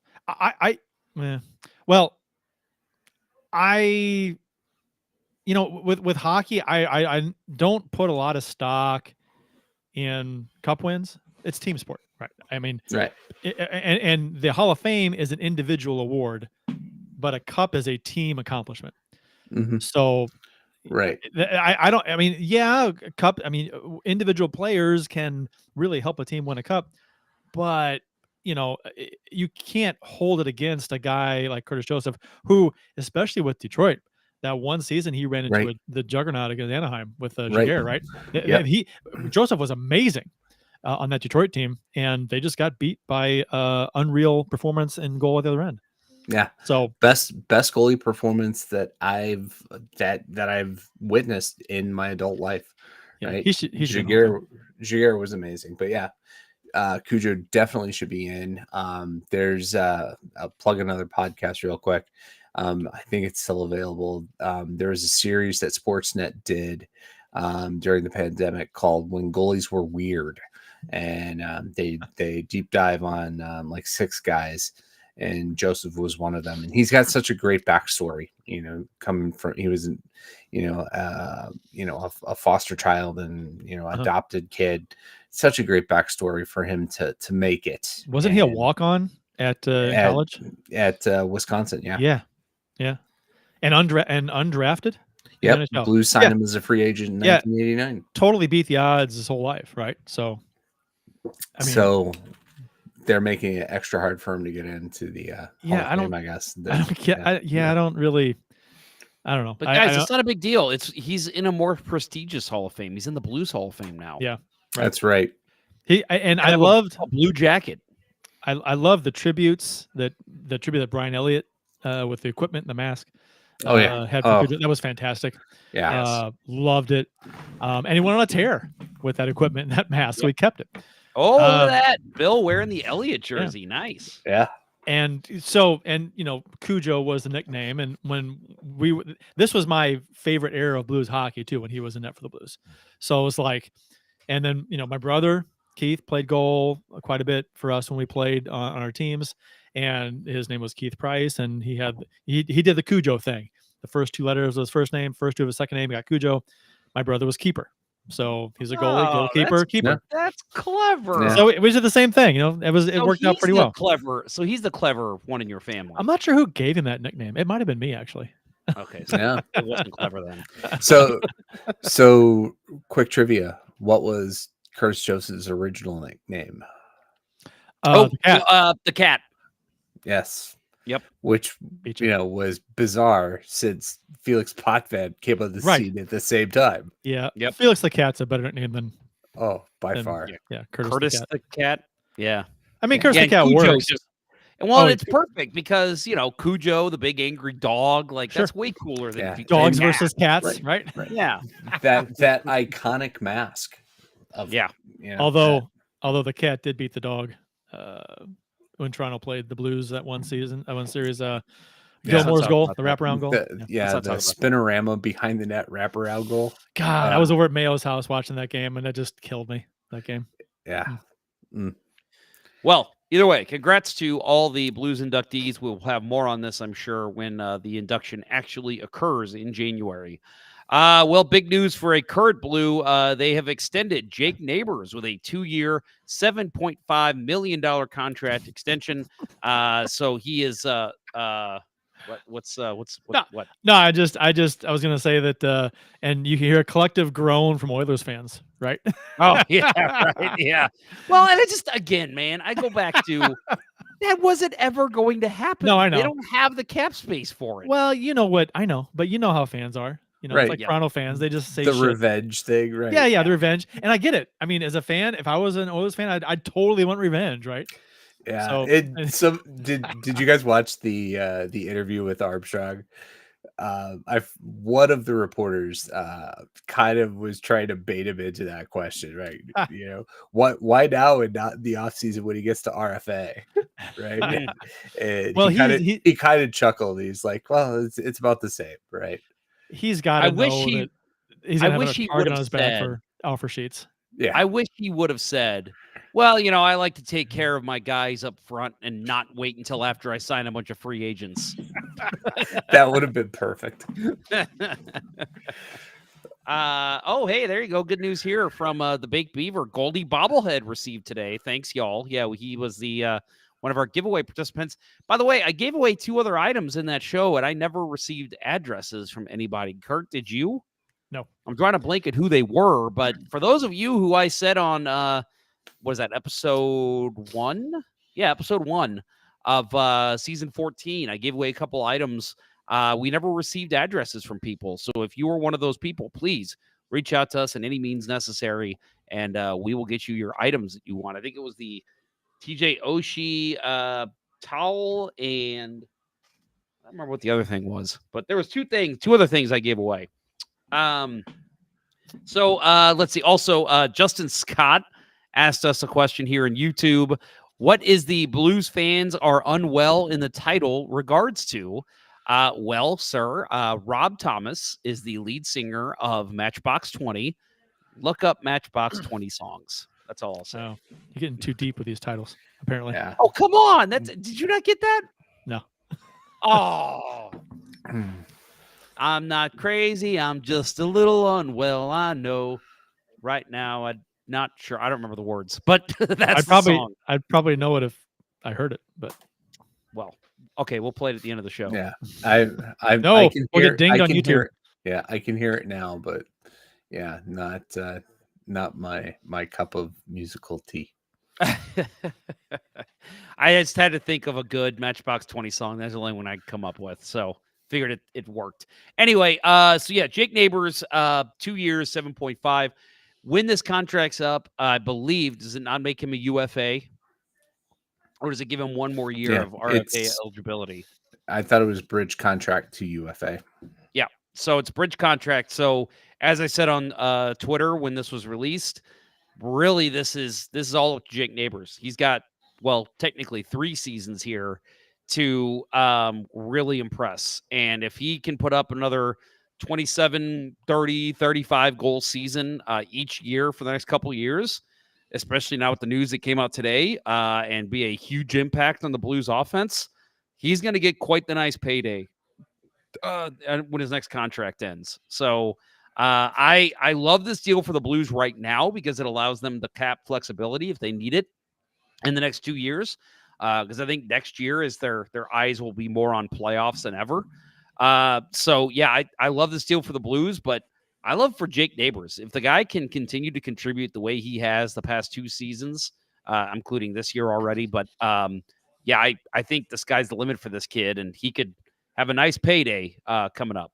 With hockey, I don't put a lot of stock in cup wins. It's team sport, right? I mean, right. And the Hall of Fame is an individual award, but a cup is a team accomplishment. Mm-hmm. So, right. Cup. I mean, individual players can really help a team win a cup, but you can't hold it against a guy like Curtis Joseph, who, especially with Detroit, that one season he ran into the juggernaut against Anaheim with Jaguar, right? Yep. Joseph was amazing on that Detroit team, and they just got beat by unreal performance and goal at the other end. Yeah. So best goalie performance that I've witnessed in my adult life. Yeah, right. Jaguar was amazing, but yeah. Cujo definitely should be in. There's I'll plug another podcast real quick. I think it's still available. There was a series that Sportsnet did during the pandemic called When Goalies Were Weird. And they deep dive on like 6 guys, and Joseph was one of them. And he's got such a great backstory, coming from, he was, a foster child and, adopted kid. Such a great backstory for him to make it. Wasn't he a walk-on at college? At Wisconsin, yeah. Yeah. And undrafted? Yep. Blues signed him as a free agent in 1989. Totally beat the odds his whole life, right? So, so they're making it extra hard for him to get into the Hall of Fame, I guess. I don't really. I don't know. But guys, it's not a big deal. He's in a more prestigious Hall of Fame. He's in the Blues Hall of Fame now. Yeah, right. That's right. I loved a blue jacket. I love the tributes that Brian Elliott with the equipment and the mask. Had that was fantastic. Yeah, loved it. And he went on a tear with that equipment and that mask, so he kept it. Oh, look at that! Bill wearing the Elliott jersey, nice. Yeah. And Cujo was the nickname, and when this was my favorite era of Blues hockey too, when he was in net for the Blues. So it was like, And then, my brother, Keith, played goal quite a bit for us when we played on our teams. And his name was Keith Price. And he did the Cujo thing. The first 2 letters of his first name, first 2 of his second name, got Cujo. My brother was keeper. So he's a goalie, goalkeeper, keeper. That's clever. So it was the same thing, it worked out pretty well. Clever. So he's the clever one in your family. I'm not sure who gave him that nickname. It might have been me, actually. Okay, so it wasn't clever then. So quick trivia: what was Curtis Joseph's original nickname? The cat. The cat. Yes. Yep. Which was bizarre since Felix Potvin came on the scene at the same time. Yeah. Yep. Felix the Cat's a better nickname than. By far. Yeah. Curtis the cat. Yeah. I mean, Curtis the Cat works. It's perfect because Cujo, the big angry dog, that's way cooler than dogs versus cats, right? Yeah. That iconic mask. Although the cat did beat the dog when Toronto played the Blues that one series, Gilmore's goal, the wraparound goal. The spinorama behind the net wraparound goal. God, I was over at Mayo's house watching that game, and that just killed me. That game. Yeah. Well, either way, congrats to all the Blues inductees. We'll have more on this, I'm sure, when the induction actually occurs in January. Big news for a current Blue. They have extended Jake Neighbors with a 2-year, $7.5 million contract extension. So he is what? No, I was gonna say that, and you can hear a collective groan from Oilers fans, right? Oh yeah, right, yeah. Well, and it just again, man, I go back to that wasn't ever going to happen. No, I know they don't have the cap space for it. Well, you know what? I know, but you know how fans are. It's like Toronto fans; they just say the shit. Revenge thing, right? Yeah, the revenge, and I get it. I mean, as a fan, if I was an Oilers fan, I'd totally want revenge, right? Yeah. Did you guys watch the interview with Armstrong? One of the reporters kind of was trying to bait him into that question, right? Why now and not in the offseason when he gets to RFA, right? And he kind of chuckled. He's like, well, it's about the same, right? He's got to know that he's gonna have a target on his back for offer sheets. Yeah, I wish he would have said, well, I like to take care of my guys up front and not wait until after I sign a bunch of free agents. That would have been perfect. Hey, there you go. Good news here from the Baked Beaver. Goldie bobblehead received today. Thanks, y'all. Yeah, he was the one of our giveaway participants. By the way, I gave away 2 other items in that show, and I never received addresses from anybody. Kurt, did you? No. I'm trying to blank at who they were, but for those of you who I said on what is that, episode 1? Yeah, episode 1 of season 14, I gave away a couple items. We never received addresses from people. So if you are one of those people, please reach out to us in any means necessary, and we will get you your items that you want. I think it was the TJ Oshie towel, and I don't remember what the other thing was, but there was 2 other things I gave away. So let's see. Also, Justin Scott asked us a question here in YouTube. What is the Blues fans are unwell in the title regards to? Well, sir, Rob Thomas is the lead singer of Matchbox 20. Look up Matchbox 20 songs. That's all I'll say. Oh, you're getting too deep with these titles, apparently. Yeah. Oh, come on. Did you not get that? No. Oh. I'm not crazy. I'm just a little unwell. I know. Right now, I'm not sure. I don't remember the words, but that's the song. I'd probably know it if I heard it, but well, okay, we'll play it at the end of the show. Yeah, I can we'll get dinged on YouTube. Yeah, I can hear it now, but yeah, not my cup of musical tea. I just had to think of a good Matchbox 20 song. That's the only one I come up with, so figured it worked. Anyway, so yeah, Jake Neighbors, 2 years, 7.5. When this contract's up, I believe, does it not make him a UFA? Or does it give him 1 more year of RFA eligibility? I thought it was bridge contract to UFA. Yeah, so it's bridge contract. So as I said on Twitter when this was released, really this is all of Jake Neighbors. He's got, well, technically 3 seasons here to really impress. And if he can put up another 27, 30, 35 goal season each year for the next couple of years, especially now with the news that came out today, and be a huge impact on the Blues offense, he's going to get quite the nice payday when his next contract ends. So I love this deal for the Blues right now because it allows them the cap flexibility if they need it in the next 2 years. Because I think next year is their eyes will be more on playoffs than ever. So yeah, I love this deal for the Blues, but I love for Jake Neighbors. If the guy can continue to contribute the way he has the past 2 seasons, including this year already, but yeah, I think the sky's the limit for this kid, and he could have a nice payday coming up.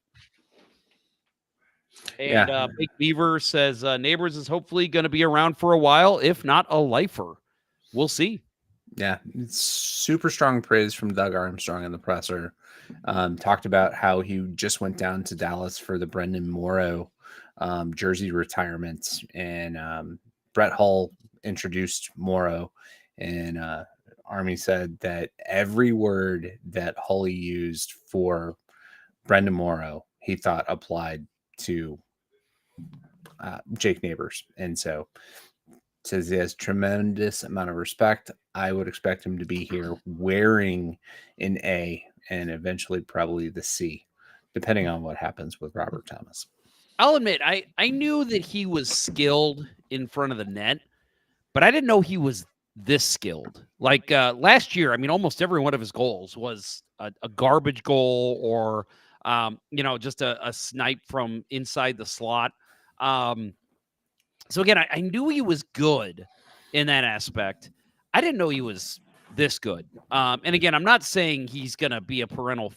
And Big Beaver says Neighbors is hopefully going to be around for a while, if not a lifer. We'll see. Yeah, it's super strong praise from Doug Armstrong in the presser. Talked about how he just went down to Dallas for the Brendan Morrow jersey retirement, and Brett Hull introduced Morrow, and Army said that every word that Hully used for Brendan Morrow, he thought applied to Jake Neighbors, and so says he has tremendous amount of respect. I would expect him to be here wearing an A and eventually probably the C, depending on what happens with Robert Thomas. I'll admit, I knew that he was skilled in front of the net, but I didn't know he was this skilled. Like last year, I mean, almost every one of his goals was a garbage goal or, just a snipe from inside the slot. So again, I knew he was good in that aspect. I didn't know he was this good. And again, I'm not saying he's going to be a perennial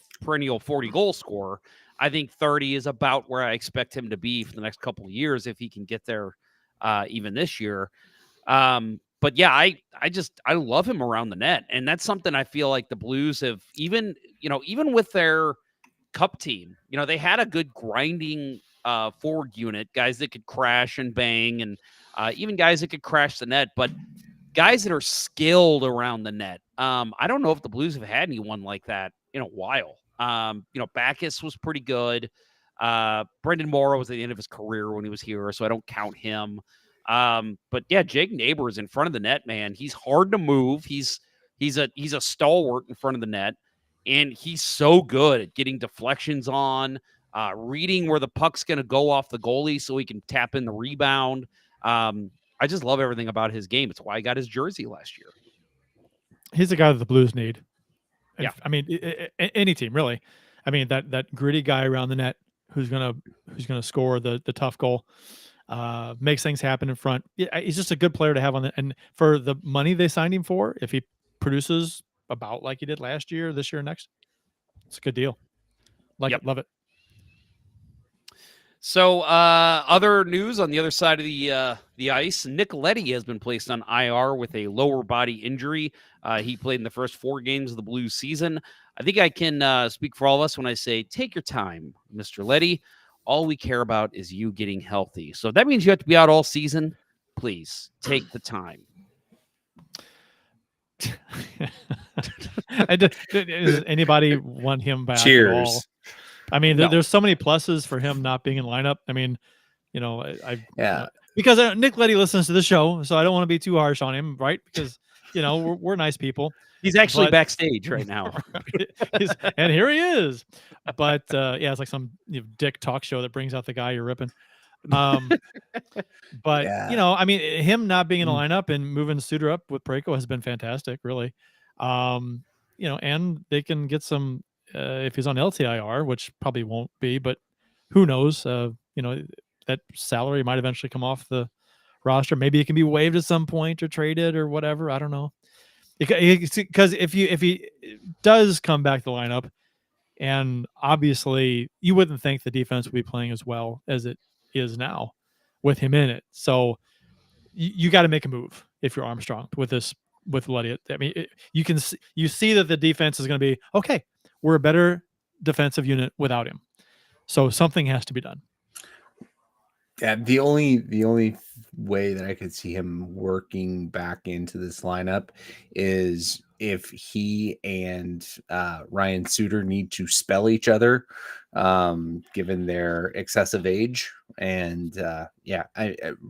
40 goal scorer. I think 30 is about where I expect him to be for the next couple of years if he can get there even this year. But yeah, I love him around the net. And that's something I feel like the Blues have even with their cup team, they had a good grinding forward unit, guys that could crash and bang, and even guys that could crash the net, but guys that are skilled around the net. I don't know if the Blues have had anyone like that in a while. Backus was pretty good. Brendan Morrow was at the end of his career when he was here, so I don't count him. But yeah, Jake Neighbors in front of the net, man. He's hard to move. He's a stalwart in front of the net, and he's so good at getting deflections on, reading where the puck's going to go off the goalie so he can tap in the rebound. I just love everything about his game. It's why I got his jersey last year. He's the guy that the Blues need. Yeah. I mean, any team really. I mean, that gritty guy around the net who's gonna score the tough goal, makes things happen in front. Yeah, he's just a good player to have on the. And for the money they signed him for, if he produces about like he did last year, this year, next, it's a good deal. Love it. So, other news on the other side of the ice, Nick Leddy has been placed on IR with a lower body injury. He played in the first 4 games of the Blues season. I think I can speak for all of us when I say, take your time, Mr. Leddy. All we care about is you getting healthy. So that means you have to be out all season. Please take the time. Does anybody want him back? Cheers. At all? I mean, there's so many pluses for him not being in lineup. I mean, because Nick Leddy listens to the show, so I don't want to be too harsh on him, right? Because we're nice people. He's actually backstage right now, and here he is. But it's like some dick talk show that brings out the guy you're ripping. But I mean, him not being in the lineup and moving Suter up with Parayko has been fantastic, really. And they can get some. If he's on LTIR, which probably won't be, but who knows? That salary might eventually come off the roster. Maybe it can be waived at some point or traded or whatever. I don't know. Because if he does come back to the lineup, and obviously you wouldn't think the defense would be playing as well as it is now with him in it. So you got to make a move if you're Armstrong with Leddy. I mean, you see that the defense is going to be okay. We're a better defensive unit without him. So something has to be done. Yeah, the only way that I could see him working back into this lineup is if he and Ryan Suter need to spell each other, given their excessive age. And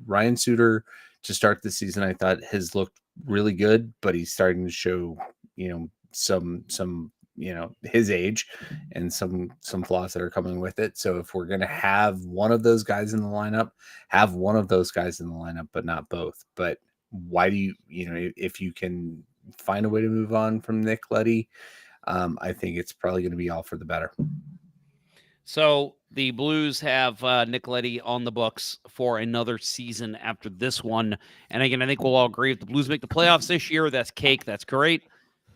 Ryan Suter to start the season, I thought has looked really good, but he's starting to show, some his age and some flaws that are coming with it. So if we're going to have one of those guys in the lineup, have one of those guys in the lineup, but not both. But why do if you can find a way to move on from Nick Leddy, I think it's probably going to be all for the better. So the Blues have Nick Leddy on the books for another season after this one. And again, I think we'll all agree if the Blues make the playoffs this year, that's cake. That's great.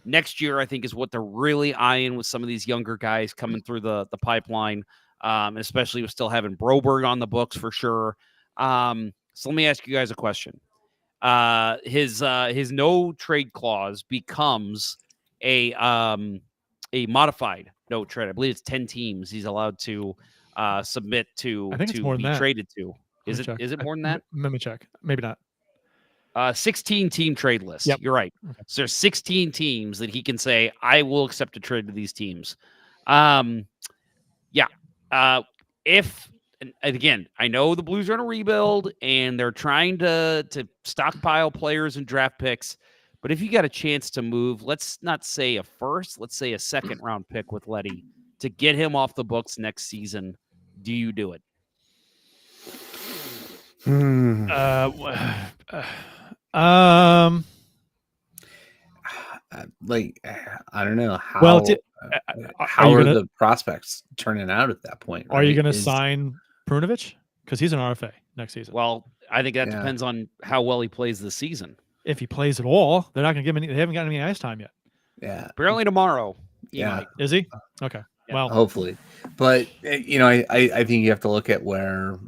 Next year, I think, is what they're really eyeing with some of these younger guys coming through the pipeline, especially with still having Broberg on the books for sure. So let me ask you guys a question. His no trade clause becomes a modified no trade. I believe it's 10 teams he's allowed to submit to be traded to. Is it more than that? Let me check. Maybe not. 16 team trade list. Yep. You're right. Okay. So there's 16 teams that he can say, I will accept a trade to these teams. If, and again, I know the Blues are in a rebuild and they're trying to stockpile players and draft picks, but if you got a chance to move, let's not say a first, let's say a second round pick with Leddy to get him off the books next season, do you do it? I don't know how. Well, how are the prospects turning out at that point? Are you going to sign Prunovich? Because he's an RFA next season. Well, I think that depends on how well he plays this season. If he plays at all, they're not going to give him any. They haven't gotten any ice time yet. Yeah, apparently tomorrow. Is he? Okay. Yeah. Well, hopefully, but I think you have to look at where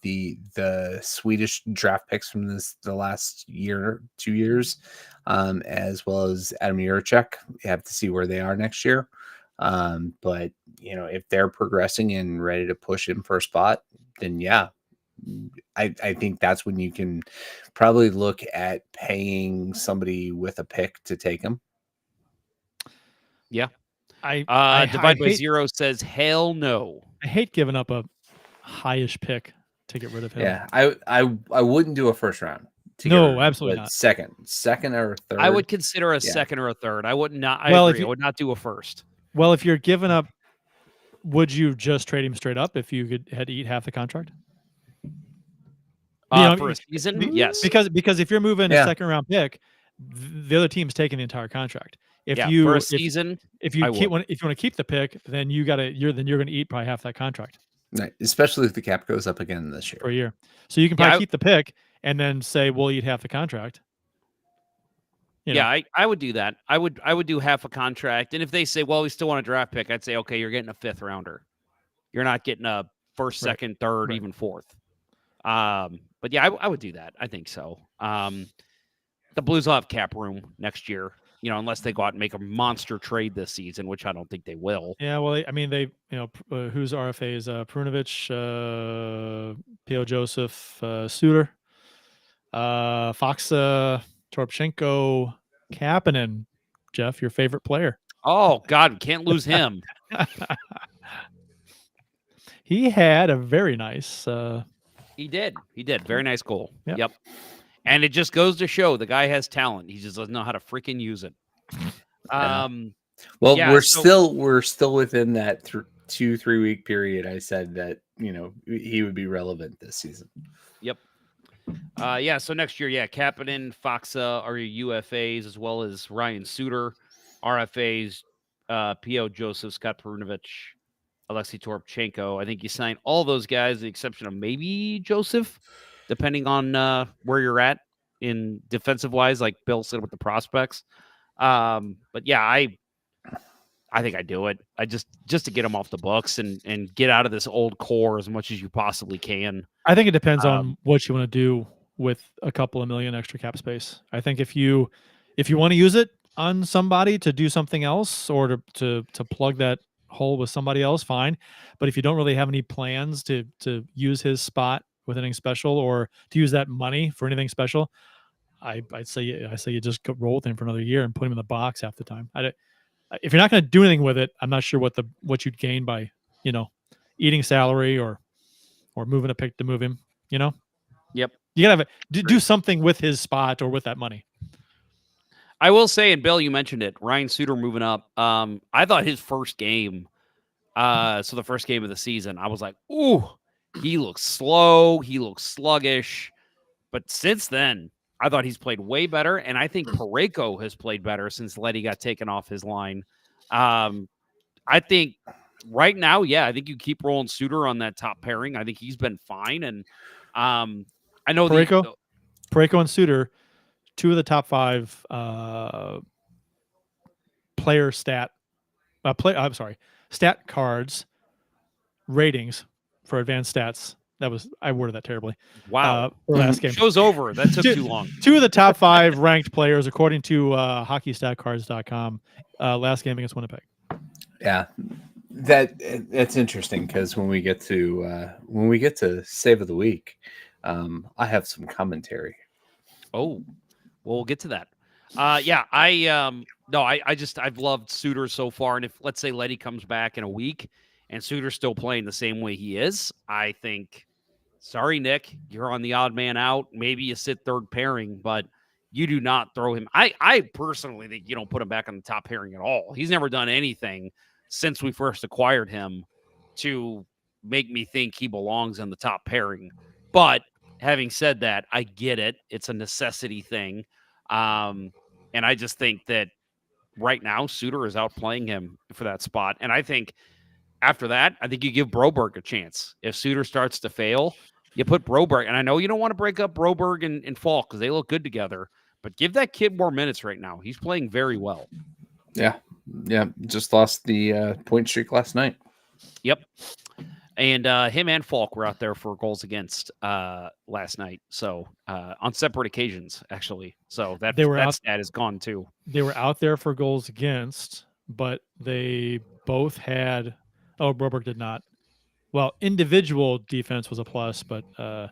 the Swedish draft picks from the last 2 years, as well as Adam Juracek. You have to see where they are next year. But if they're progressing and ready to push in for a spot, then yeah, I think that's when you can probably look at paying somebody with a pick to take them. Yeah. Divide by zero says hell no. I hate giving up a high-ish pick to get rid of him. Yeah, I wouldn't do a first round. No, absolutely not. Second or third. I would consider a second or a third. I would not. I would not do a first. Well, if you're giving up, would you just trade him straight up if you had to eat half the contract? For a season, yes. Because if you're moving a second round pick, the other team's taking the entire contract. For a season, if you want to keep the pick, then you're going to eat probably half that contract. Right, especially if the cap goes up again this year. For a year, so you can probably keep the pick and then say we'll eat half the contract. I would do that. I would do half a contract, and if they say, well, we still want a draft pick, I'd say, okay, you're getting a fifth rounder. You're not getting a first, second, third, even fourth. But yeah, I would do that. I think so. The Blues will have cap room next year, unless they go out and make a monster trade this season, which I don't think they will. Yeah, well, I mean, they, who's RFAs? Prunovich, P.O. Joseph, Suter, Foxa, Torpchenko, Kapanen. Jeff, your favorite player. Oh, God, can't lose him. He had a very nice... He did. Very nice goal. Yep. And it just goes to show the guy has talent. He just doesn't know how to freaking use it. We're still within that 2-3 week period. I said that he would be relevant this season. Yep. So next year, Kapanen, Foxa are your UFAs, as well as Ryan Suter, RFAs, P.O. Joseph, Scott Perunovich, Alexei Torpchenko. I think you signed all those guys, with the exception of maybe Joseph, depending on where you're at in defensive wise, like Bill said with the prospects. But yeah, I think I do it. I just to get them off the books and get out of this old core as much as you possibly can. I think it depends on what you want to do with a couple of million extra cap space. I think if you want to use it on somebody to do something else or to plug that hole with somebody else, fine. But if you don't really have any plans to use his spot with anything special or to use that money for anything special, I say you just roll with him for another year and put him in the box half the time. If you're not going to do anything with it, I'm not sure what you'd gain by eating salary or moving a pick to move him. Yep. You gotta do something with his spot or with that money. I will say, and Bill, you mentioned it, Ryan Suter moving up. I thought his first game, so the first game of the season, I was like, ooh, he looks slow. He looks sluggish. But since then, I thought he's played way better. And I think Parayko has played better since Letty got taken off his line. I think right now, I think you keep rolling Suter on that top pairing. I think he's been fine. And I know Parayko and Suter, 2 of the top 5 player stat cards ratings for advanced stats. I worded that terribly. Wow. For last game. Show's over. That took too long. 2 of the top 5 ranked players according to hockeystatcards.com last game against Winnipeg. Yeah. That's interesting because when we get to save of the week, I have some commentary. Oh, well, we'll get to that. I've loved Suter so far. And if, let's say, Letty comes back in a week and Suter's still playing the same way he is, I think, sorry, Nick, you're on the odd man out. Maybe you sit third pairing, but you do not throw him. I personally think you don't put him back on the top pairing at all. He's never done anything since we first acquired him to make me think he belongs in the top pairing. But having said that, I get it. It's a necessity thing. And I just think that right now Suter is outplaying him for that spot. And I think after that, I think you give Broberg a chance. If Suter starts to fail, you put Broberg. And I know you don't want to break up Broberg and Falk because they look good together, but give that kid more minutes right now. He's playing very well. Yeah. Just lost the point streak last night. Yep. And him and Falk were out there for goals against last night. So on separate occasions, actually. So that stat is gone too. They were out there for goals against, but they both had. Oh, Broberg did not. Well, individual defense was a plus, but I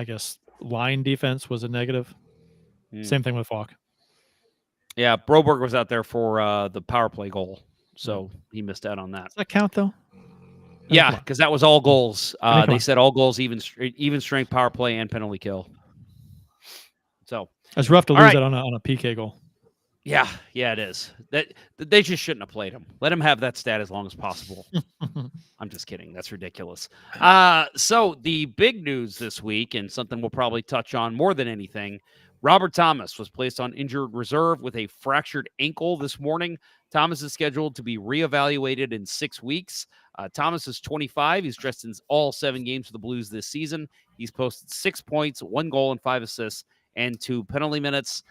guess line defense was a negative. Same thing with Falk. Yeah, Broberg was out there for the power play goal, so he missed out on that. Does that count though? Yeah, because that was all goals. They said all goals, even strength power play and penalty kill. So it's rough to lose it on a PK goal. Yeah, it is. That they just shouldn't have played him. Let him have that stat as long as possible. I'm just kidding. That's ridiculous. So the big news this week, and something we'll probably touch on more than anything, Robert Thomas was placed on injured reserve with a fractured ankle this morning. Thomas is scheduled to be reevaluated in 6 weeks. Thomas is 25. He's dressed in all 7 games for the Blues this season. He's posted 6 points, 1 goal and 5 assists, and 2 penalty minutes.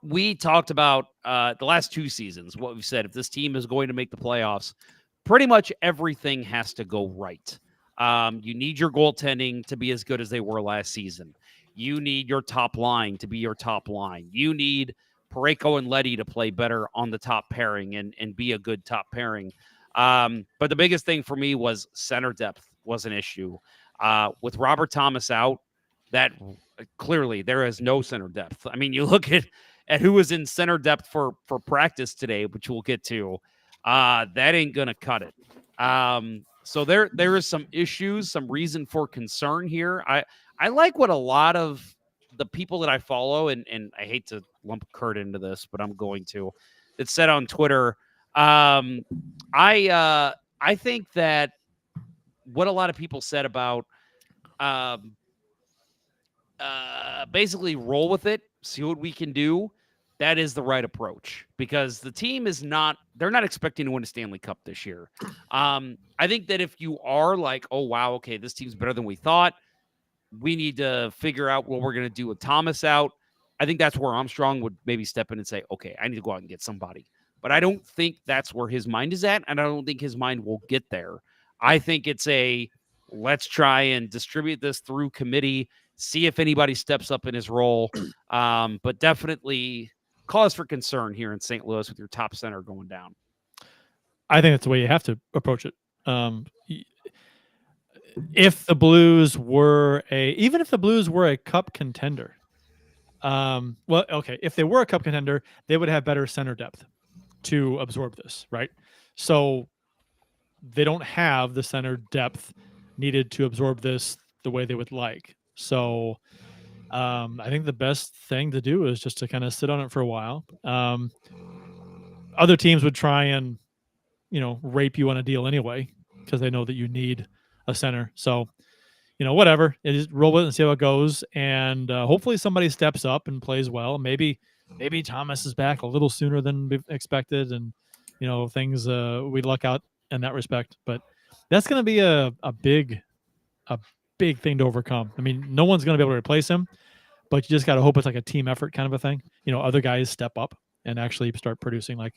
We talked about the last 2 seasons, what we've said, if this team is going to make the playoffs, pretty much everything has to go right. You need your goaltending to be as good as they were last season. You need your top line to be your top line. You need Parayko and Letty to play better on the top pairing and be a good top pairing. But the biggest thing for me was center depth was an issue. With Robert Thomas out, that clearly there is no center depth. I mean, you look at who was in center depth for practice today, which we'll get to. That ain't going to cut it. So there is some issues, some reason for concern here. I like what a lot of the people that I follow, and I hate to lump Kurt into this, but I'm going to. It said on Twitter, I think that what a lot of people said about basically roll with it, see what we can do, that is the right approach, because the team is they're not expecting to win a Stanley Cup this year. I think that if you are like, oh, wow, okay, this team's better than we thought, we need to figure out what we're going to do with Thomas out. I think that's where Armstrong would maybe step in and say, okay, I need to go out and get somebody. But I don't think that's where his mind is at, and I don't think his mind will get there. I think it's let's try and distribute this through committee, see if anybody steps up in his role. But definitely cause for concern here in St. Louis with your top center going down. I think that's the way you have to approach it. If the Blues were even if the Blues were a cup contender, if they were a cup contender, they would have better center depth to absorb this, right? So they don't have the center depth needed to absorb this the way they would like. So I think the best thing to do is just to kind of sit on it for a while. Other teams would try and, rape you on a deal anyway, because they know that you need a center. So, whatever. Just roll with it and see how it goes. And hopefully somebody steps up and plays well. Maybe Thomas is back a little sooner than we expected. And, things we luck out in that respect. But that's going to be a big thing to overcome. I mean, no one's going to be able to replace him, but you just got to hope it's like a team effort kind of a thing. Other guys step up and actually start producing like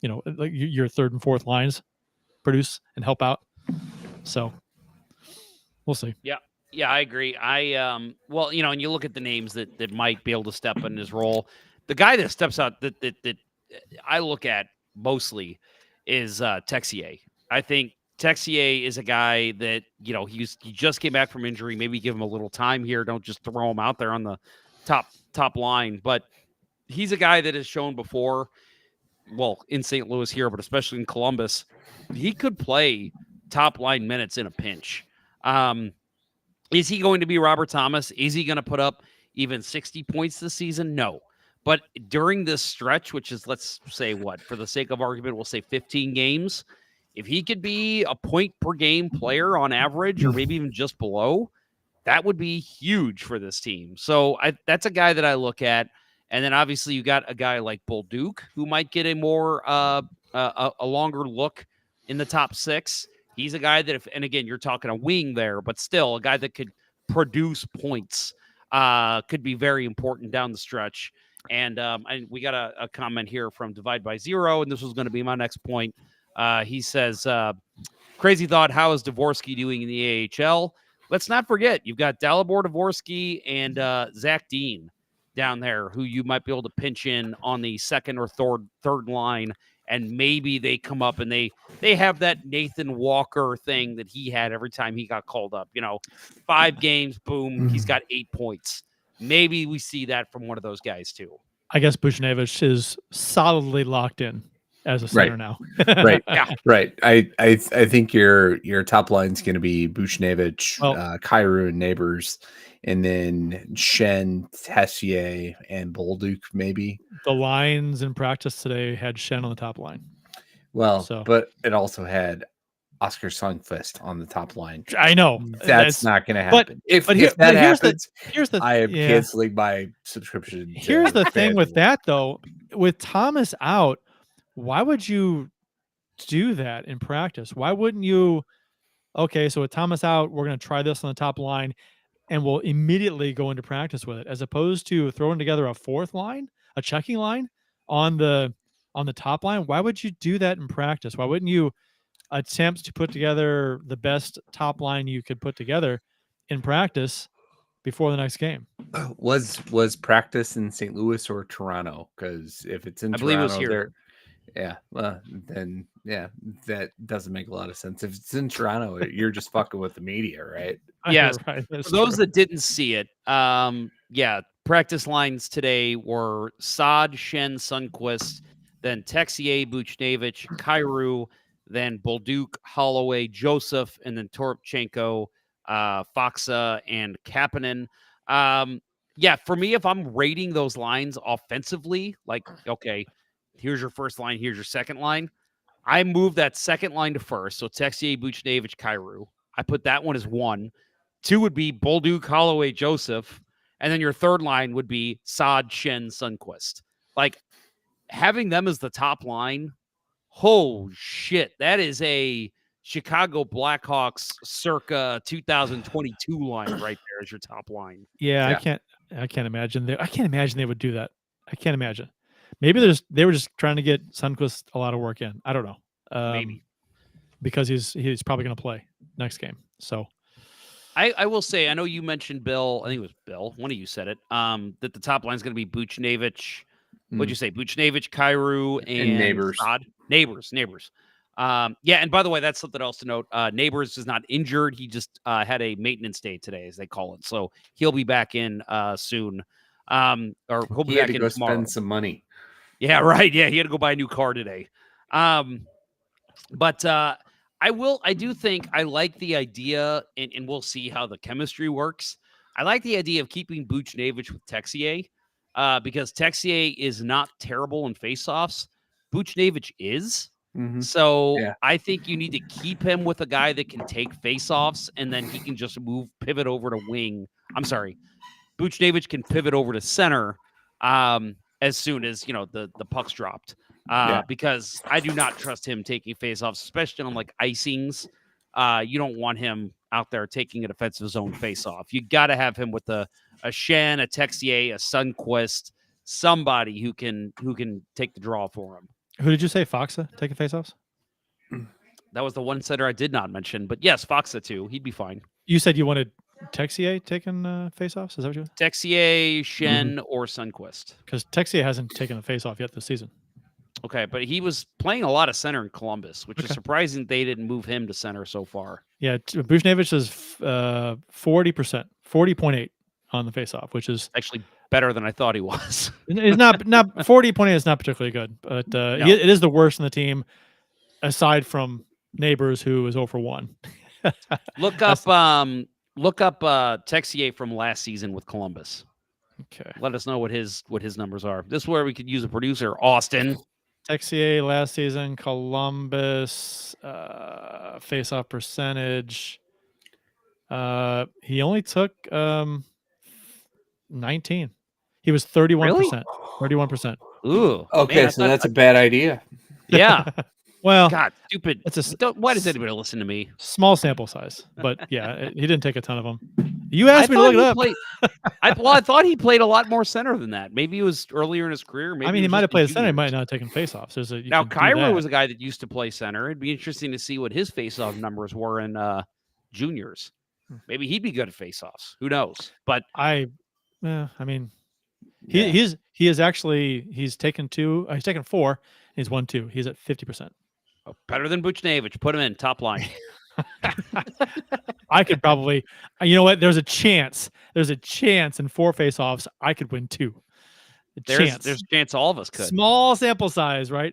your third and fourth lines produce and help out. So we'll see. Yeah, I agree. And you look at the names that might be able to step in his role. The guy that steps out that I look at mostly is Texier. I think Texier is a guy that, he just came back from injury. Maybe give him a little time here. Don't just throw him out there on the top line. But he's a guy that has shown before, well, in St. Louis here, but especially in Columbus, he could play top line minutes in a pinch. Is he going to be Robert Thomas? Is he going to put up even 60 points this season? No. But during this stretch, which is, let's say for the sake of argument, we'll say 15 games, if he could be a point per game player on average, or maybe even just below, that would be huge for this team. So that's a guy that I look at. And then obviously you got a guy like Bolduc, who might get a more a longer look in the top six. He's a guy that, and again, you're talking a wing there, but still a guy that could produce points, could be very important down the stretch. And we got a comment here from Divide by Zero, and this was going to be my next point. He says, crazy thought, how is Dvorsky doing in the AHL? Let's not forget, you've got Dalibor Dvorsky and Zach Dean down there, who you might be able to pinch in on the second or third line, and maybe they come up and they have that Nathan Walker thing that he had every time he got called up. 5 games, boom, he's got 8 points. Maybe we see that from one of those guys too. I guess Buchnevich is solidly locked in as a center now. Right. Yeah. Right. I think your top line is going to be Buchnevich, Kyrou, and Neighbors, and then Shen, Tessier, and Bolduc maybe. The lines in practice today had Shen on the top line. Well, but it also had Oscar Sundqvist on the top line. I know that's not going to happen. If that happens, here's the I am canceling my subscription. Here's the thing with that though, with Thomas out, why would you do that in practice? Why wouldn't you? Okay, so with Thomas out, we're going to try this on the top line, and we'll immediately go into practice with it, as opposed to throwing together a fourth line, a checking line on the top line. Why would you do that in practice? Why wouldn't you attempt to put together the best top line you could put together in practice before the next game? Was practice in St. Louis or Toronto? Because if it's in Toronto, believe it was here. Then that doesn't make a lot of sense. If it's in Toronto, you're just fucking with the media, right? Yes. Right, for those that didn't see it, practice lines today were Saad, Shen, Sundqvist, then Texier, Buchnevich, Kyrou, then Bolduc, Holloway, Joseph, and then Toropchenko, Foxa, and Kapanen. For me, if I'm rating those lines offensively, like, okay, here's your first line, here's your second line, I move that second line to first. So Texier, Buchnevich, Kyrou. I put that one as 1. 2 would be Bolduc, Holloway, Joseph. And then your third line would be Saad, Shen, Sundqvist. Like, having them as the top line, oh shit, that is a Chicago Blackhawks circa 2022 line right there as your top line. Yeah. I can't imagine they would do that. I can't imagine. Maybe they were just trying to get Sundqvist a lot of work in. I don't know. Maybe because he's probably going to play next game. So I will say, I know you mentioned Bill. I think it was Bill. One of you said it. That the top line is going to be Buchnevich, What'd you say? Buchnevich, Kyrou, and Neighbors. Saad? Neighbors. Yeah, and by the way, that's something else to note. Neighbors is not injured. He just had a maintenance day today, as they call it. So he'll be back in soon. Or he'll be He had back to in go tomorrow. spend some money. Yeah, right. Yeah, he had to go buy a new car today. But I do think I like the idea, and we'll see how the chemistry works. I like the idea of keeping Buchnevich with Texier, because Texier is not terrible in faceoffs. Buchnevich is. Mhm. So Yeah. I think you need to keep him with a guy that can take faceoffs, and then he can just pivot over to wing. I'm sorry. Buchnevich can pivot over to center as soon as the puck's dropped. Because I do not trust him taking faceoffs, especially on like icings. You don't want him out there taking a defensive zone faceoff. You got to have him with a Shen, a Texier, a Sundquist, somebody who can take the draw for him. Who did you say, Foxa, taking faceoffs? That was the one center I did not mention, but yes, Foxa too. He'd be fine. You said you wanted Texier taking faceoffs? Is that what you? Texier, Shen, or Sundquist? Because Texier hasn't taken a faceoff yet this season. Okay, but he was playing a lot of center in Columbus, which is surprising they didn't move him to center so far. Yeah, Buchnevich is 40%, 40.8 on the faceoff, which is actually better than I thought he was. It's not 40.8 is not particularly good, but it is the worst in the team, aside from Neighbors, who is 0 for 1. Look up Texier from last season with Columbus. Okay. Let us know what his numbers are. This is where we could use a producer, Austin. Texier last season, Columbus, face-off percentage. He only took 19. He was 31%. Really? 31%. Ooh. Okay, man, so that's a bad idea. Yeah. Well, God, stupid. Why does anybody listen to me? Small sample size, but yeah, he didn't take a ton of them. You asked me to look it up. I thought he played a lot more center than that. Maybe it was earlier in his career. Maybe he might have played center. He might not have taken faceoffs. Now, Kyrou was a guy that used to play center. It'd be interesting to see what his faceoff numbers were in juniors. Maybe he'd be good at faceoffs. Who knows? But he's taken 2. He's taken 4. He's won 2. He's at 50%. Oh, better than Buchnevich. Put him in top line. I could probably, you know what? There's a chance in 4 faceoffs I could win 2. There's a chance all of us could. Small sample size, right?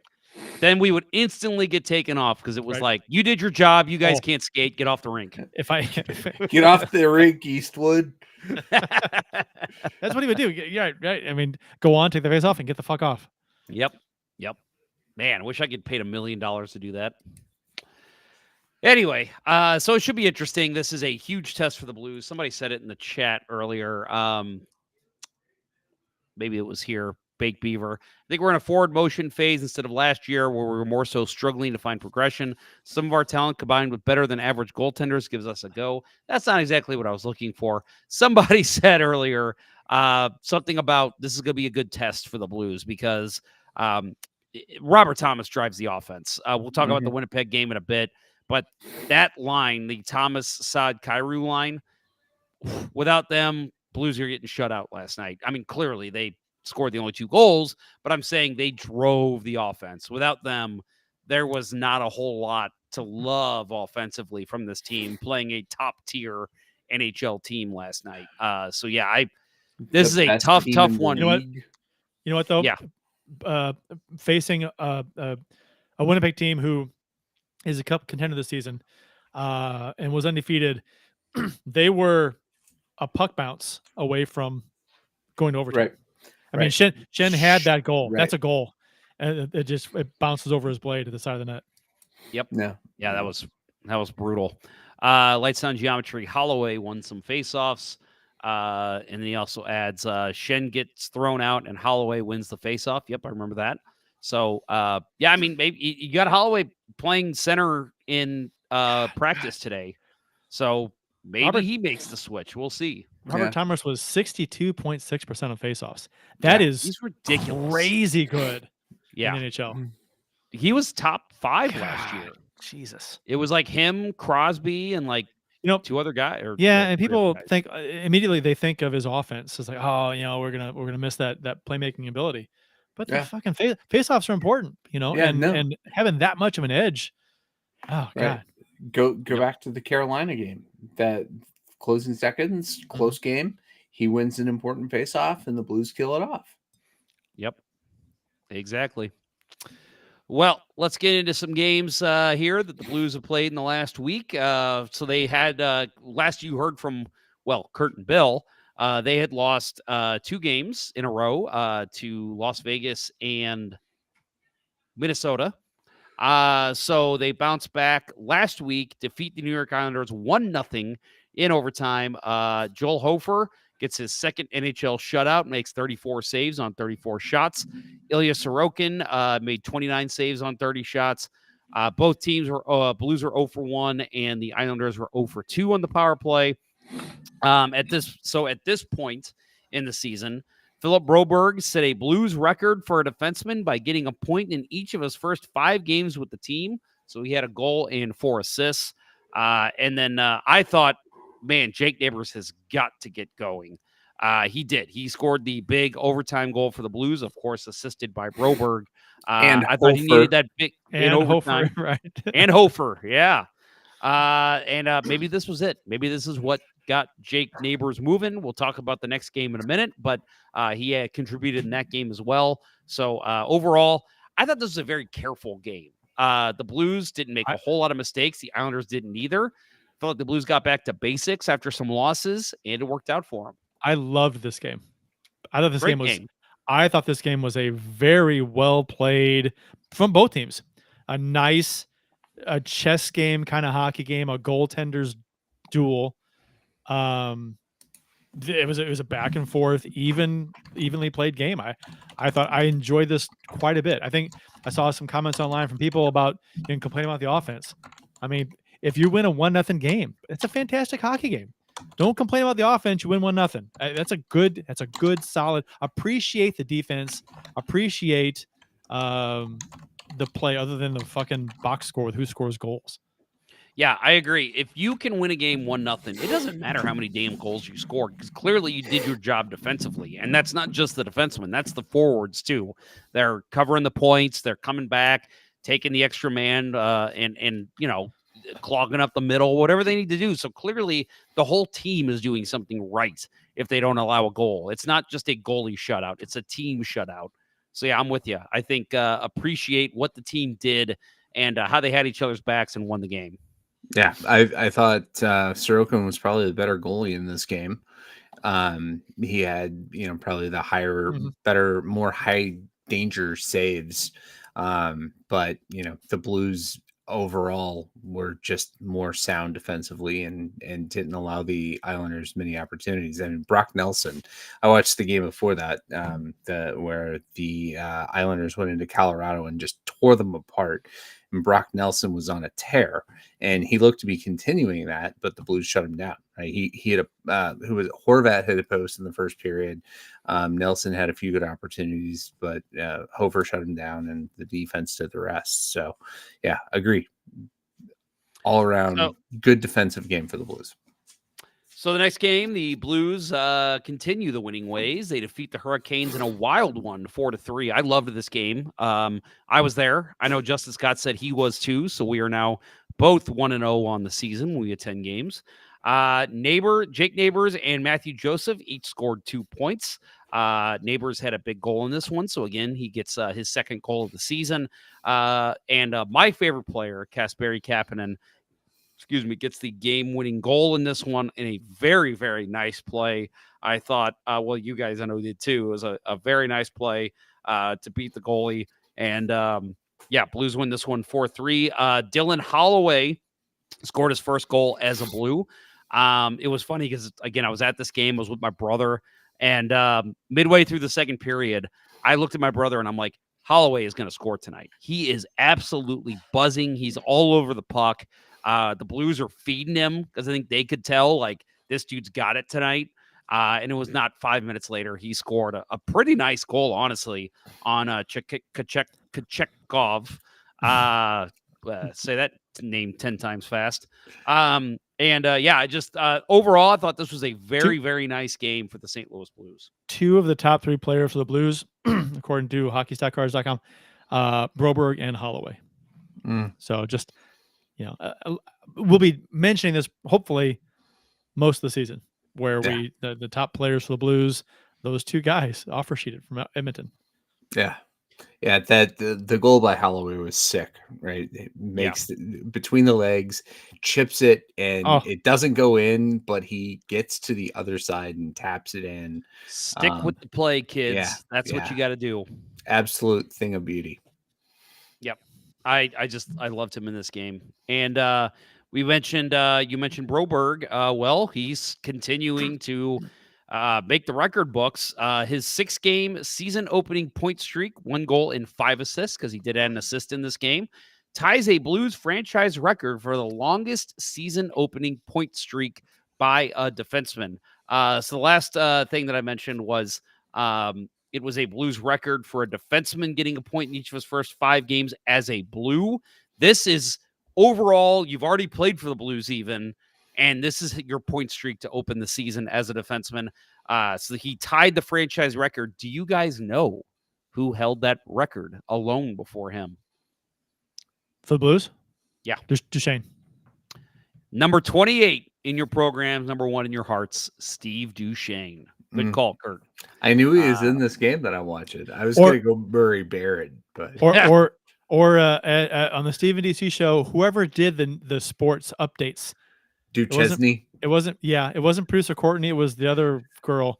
Then we would instantly get taken off because it was like, you did your job. You guys can't skate. Get off the rink. If I get off the rink, Eastwood. That's what he would do. Yeah, right. I mean, go on, take the face off, and get the fuck off. Yep. Man, I wish I could pay $1 million to do that. Anyway, so it should be interesting. This is a huge test for the Blues. Somebody said it in the chat earlier. Maybe it was here, Bake Beaver. I think we're in a forward motion phase instead of last year where we were more so struggling to find progression. Some of our talent combined with better than average goaltenders gives us a go. That's not exactly what I was looking for. Somebody said earlier something about this is going to be a good test for the Blues because Robert Thomas drives the offense. We'll talk about the Winnipeg game in a bit, but that line, the Thomas, Saad, Kyrou line, without them, Blues are getting shut out last night. I mean, clearly they scored the only 2 goals, but I'm saying they drove the offense. Without them, there was not a whole lot to love offensively from this team playing a top-tier NHL team last night. So yeah, this is a tough one. You know what though? Yeah. Facing a Winnipeg team who is a cup contender this season and was undefeated, they were a puck bounce away from going to overtime. Right. I mean, Shen had that goal. Right. That's a goal, and it bounces over his blade to the side of the net. Yep. Yeah. That was brutal. Lights on Geometry. Holloway won some faceoffs. And then he also adds Shen gets thrown out and Holloway wins the faceoff. Yep, I remember that. So, I mean, maybe you got Holloway playing center in practice today. So maybe he makes the switch. We'll see. Robert Thomas was 62.6% of faceoffs. That is he's ridiculous. Crazy good in NHL. He was top 5 last year. Jesus. It was like him, Crosby, and like 2 other guys. And people think immediately they think of his offense as like, we're gonna miss that playmaking ability. but the fucking face-offs are important, and having that much of an edge. Oh God. Go back to the Carolina game. That closing seconds, close game. He wins an important face-off, and the Blues kill it off. Yep, exactly. Well, let's get into some games here that the Blues have played in the last week. So they had last you heard from Kurt and Bill. They had lost 2 games in a row to Las Vegas and Minnesota. So they bounced back last week, defeat the New York Islanders 1-0 in overtime. Joel Hofer gets his second NHL shutout, makes 34 saves on 34 shots. Ilya Sorokin made 29 saves on 30 shots. Both teams were Blues were 0 for 1, and the Islanders were 0 for 2 on the power play. At this point in the season, Philip Broberg set a Blues record for a defenseman by getting a point in each of his first 5 games with the team. So he had a goal and 4 assists. And then I thought, man, Jake Neighbors has got to get going. He did. He scored the big overtime goal for the Blues, of course, assisted by Broberg. And I thought he needed that big and overtime. Hofer, right? And Hofer, yeah. And maybe this was it. Maybe this is what got Jake Neighbors moving. We'll talk about the next game in a minute, but he had contributed in that game as well. So overall, I thought this was a very careful game. The Blues didn't make a whole lot of mistakes. The Islanders didn't either. I felt like the Blues got back to basics after some losses, and it worked out for them. I loved this game. I thought this Great game was. game. I thought this game was a very well played from both teams. A nice, chess game, kind of hockey game, a goaltender's duel. It was a back and forth, evenly played game. I thought I enjoyed this quite a bit. I think I saw some comments online from people about complaining about the offense. I mean, if you win a 1-0 game, it's a fantastic hockey game. Don't complain about the offense. You win 1-0. That's a good, solid. Appreciate the defense. Appreciate the play, other than the fucking box score with who scores goals. Yeah, I agree. If you can win a game 1-0, it doesn't matter how many damn goals you score, because clearly you did your job defensively. And that's not just the defensemen, that's the forwards too. They're covering the points, they're coming back, taking the extra man, and clogging up the middle, whatever they need to do. So clearly the whole team is doing something right if they don't allow a goal. It's not just a goalie shutout, it's a team shutout. So yeah, I'm with you. I think appreciate what the team did and how they had each other's backs and won the game. Yeah, I thought Sorokin was probably the better goalie in this game. He had, probably the higher, better, more high danger saves. But the Blues overall were just more sound defensively and didn't allow the Islanders many opportunities. I mean, Brock Nelson, I watched the game before that, where the Islanders went into Colorado and just tore them apart. And Brock Nelson was on a tear, and he looked to be continuing that, but the Blues shut him down. Right? He had Horvat hit a post in the first period. Nelson had a few good opportunities, but Hofer shut him down, and the defense did the rest. So, yeah, agree. All around good defensive game for the Blues. So the next game, the Blues continue the winning ways. They defeat the Hurricanes in a wild one, 4-3. I loved this game. I was there. I know Justin Scott said he was too. So we are now both 1-0 on the season. We attend games. Jake Neighbors and Matthew Joseph each scored 2 points. Neighbors had a big goal in this one. So again, he gets his second goal of the season. And my favorite player, Kasperi Kapanen, gets the game-winning goal in this one in a very, very nice play. I thought, you guys I know did too. It was a very nice play to beat the goalie. And, Blues win this one 4-3. Dylan Holloway scored his first goal as a Blue. It was funny because, again, I was at this game. I was with my brother. And midway through the second period, I looked at my brother and I'm like, Holloway is going to score tonight. He is absolutely buzzing. He's all over the puck. The Blues are feeding him because I think they could tell, like, this dude's got it tonight. And it was not 5 minutes later. He scored a pretty nice goal, honestly, on Kachekov. Say that name 10 times fast. And And I just overall, I thought this was a very, very nice game for the St. Louis Blues. 2 of the top 3 players for the Blues, according to HockeyStatCards.com, Broberg and Holloway. So just, we'll be mentioning this hopefully most of the season, where the top players for the Blues, those 2 guys offer sheeted from Edmonton. Yeah. Yeah, that the goal by Holloway was sick, right? It makes between the legs, chips it, and it doesn't go in, but he gets to the other side and taps it in. Stick with the play, kids. Yeah, That's what you got to do. Absolute thing of beauty. Yep. I loved him in this game. And we mentioned you mentioned Broberg. Well, he's continuing to make the record books. His 6-game season opening point streak, 1 goal and 5 assists, because he did add an assist in this game, ties a Blues franchise record for the longest season opening point streak by a defenseman. So the last thing that I mentioned was it was a Blues record for a defenseman getting a point in each of his first 5 games as a Blue. This is overall, you've already played for the Blues even, and this is your point streak to open the season as a defenseman. So he tied the franchise record. Do you guys know who held that record alone before him? For the Blues? Yeah. Duchesne. Number 28 in your programs, number 1 in your hearts, Steve Duchesne. Good call, Kurt. I knew he was in this game that I watched it. I was going to go Murray Barrett, but or on the Steve and DC show, whoever did the sports updates, Duchesne. It wasn't producer Courtney. It was the other girl.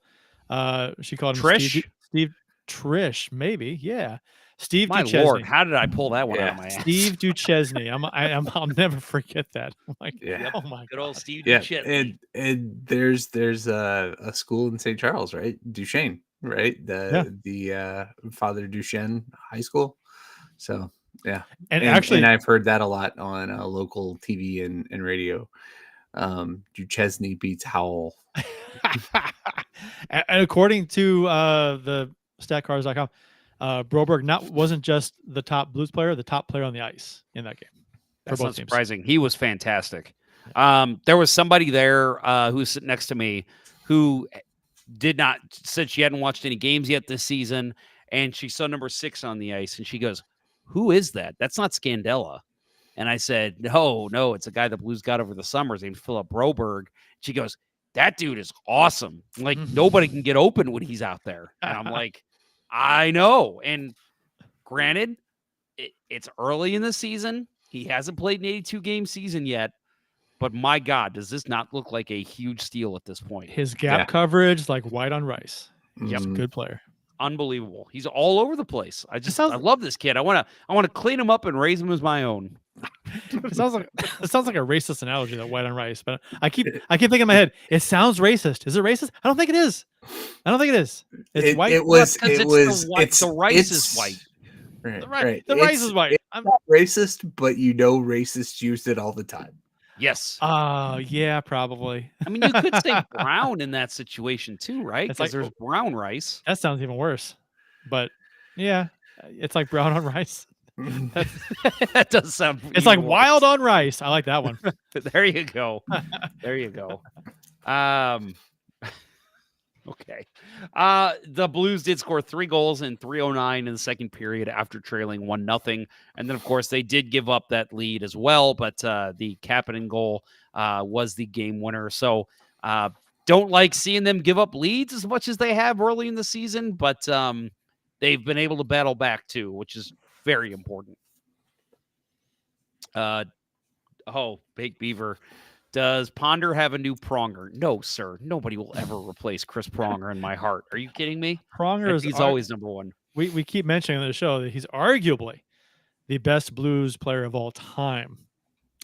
She called him Trish. Steve Trish, maybe. Yeah. Steve My Duchesne. Lord, how did I pull that one out of my ass? Steve Duchesne. I'll never forget that. I'm like, oh my good old Steve Yeah, Duchesne. and there's a school in St. Charles, right? Duchesne, right? The Father Duchesne High School. So yeah, and actually, I've heard that a lot on local TV and radio. Duchesne beats Howell. And according to the StatCards.com, Broberg wasn't just the top Blues player, the top player on the ice in that game. That's not surprising. He was fantastic. There was somebody there who was sitting next to me who said she hadn't watched any games yet this season, and she saw number 6 on the ice, and she goes, "Who is that? That's not Scandella." And I said, no, it's a guy the Blues got over the summer. His name's Philip Broberg. She goes, "That dude is awesome. Like, nobody can get open when he's out there." And I'm like, I know. And granted, it's early in the season. He hasn't played an 82-game season yet. But my God, does this not look like a huge steal at this point? His gap coverage, like white on rice. Yep. He's a good player. Unbelievable. He's all over the place. I love this kid. I want to clean him up and raise him as my own. It sounds like a racist analogy, that white on rice, but I keep thinking in my head, it sounds racist. Is it racist? I don't think it is. It's white. The rice is white. Right. The rice is white. I'm not racist, but racists use it all the time. Yes. Yeah, probably. I mean, you could say brown in that situation too, right? Because there's brown rice. That sounds even worse. But yeah, it's like brown on rice. That does sound. It's like worse. Wild on rice. I like that one. There you go. There you go. Okay. The Blues did score 3 goals in 3:09 in the second period after trailing 1-0. And then, of course, they did give up that lead as well. But the Kapanen goal was the game winner. So don't like seeing them give up leads as much as they have early in the season. But they've been able to battle back, too, which is very important. Big Beaver. Does Ponder have a new Pronger? No, sir. Nobody will ever replace Chris Pronger in my heart. Are you kidding me? He's always number 1. We keep mentioning on the show that he's arguably the best Blues player of all time.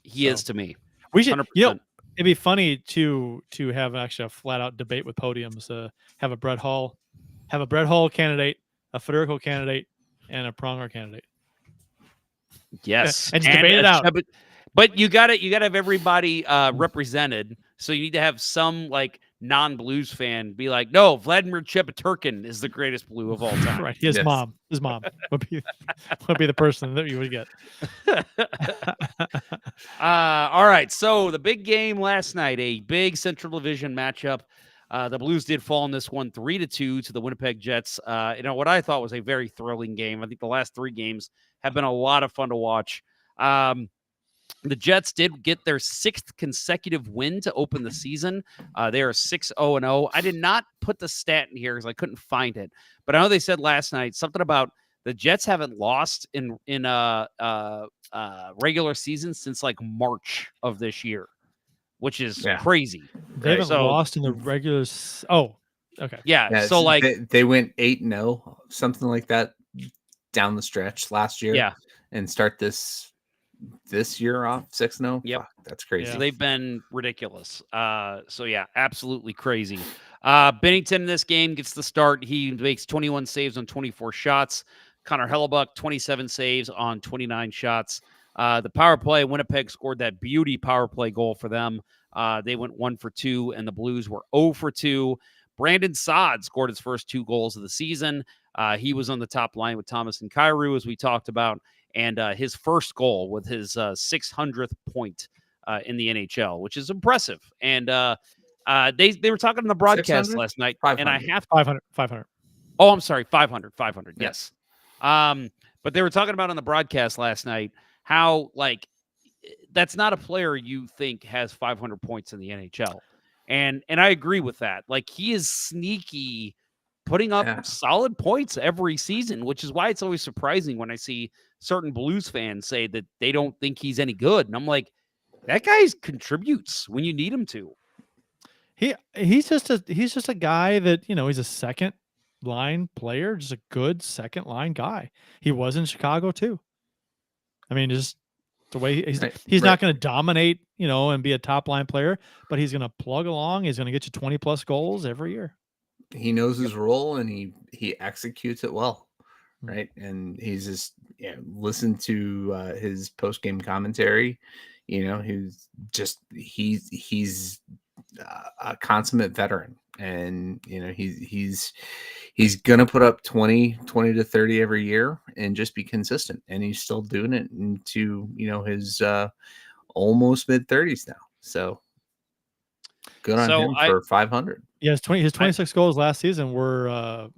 He is to me. We should, it'd be funny to have actually a flat out debate with podiums. Have a Brett Hall candidate, a Federico candidate, and a Pronger candidate. Yes, and just debate it out. But you gotta have everybody represented. So you need to have some like non-Blues fan be like, no, Vladimir Chepeturkin is the greatest Blue of all time. Right. His mom would be the person that you would get. All right. So the big game last night, a big Central Division matchup. The Blues did fall in this one 3-2 to the Winnipeg Jets. What I thought was a very thrilling game. I think the last 3 games have been a lot of fun to watch. The Jets did get their 6th consecutive win to open the season. They are 6-0-0. I did not put the stat in here because I couldn't find it, but I know they said last night something about the Jets haven't lost in regular season since like March of this year, which is crazy. They haven't lost in the regular. Oh, okay. Yeah. So like they went 8-0, something like that, down the stretch last year. Yeah. And start this year off 6-0. Yep. Fuck, that's crazy. So they've been ridiculous. Absolutely crazy. Bennington in this game gets the start. He makes 21 saves on 24 shots. Connor Hellebuck, 27 saves on 29 shots. The power play, Winnipeg scored that beauty power play goal for them. They went 1 for 2, and the Blues were 0 for 2. Brandon Saad scored his first 2 goals of the season. He was on the top line with Thomas and Kyrou, as we talked about, and his first goal with his 600th point in the NHL, which is impressive. And they were talking on the broadcast 600? Last night, 500. And I have 500. Oh, I'm sorry, 500. Yes. But they were talking about on the broadcast last night how like that's not a player you think has 500 points in the NHL. And I agree with that. Like, he is sneaky, putting up solid points every season, which is why it's always surprising when I see certain Blues fans say that they don't think he's any good. And I'm like, that guy contributes when you need him to. He's just a guy that, he's a second line player, just a good second line guy. He was in Chicago too. I mean, just the way he's not going to dominate, and be a top line player, but he's going to plug along. He's going to get you 20 plus goals every year. He knows his role and he executes it well. Right. And he's just, listen to his post game commentary, he's a consummate veteran, and, he's going to put up 20 to 30 every year and just be consistent. And he's still doing it into, his almost mid-30s now. So good on him for 500. Yeah, his 26 goals last season were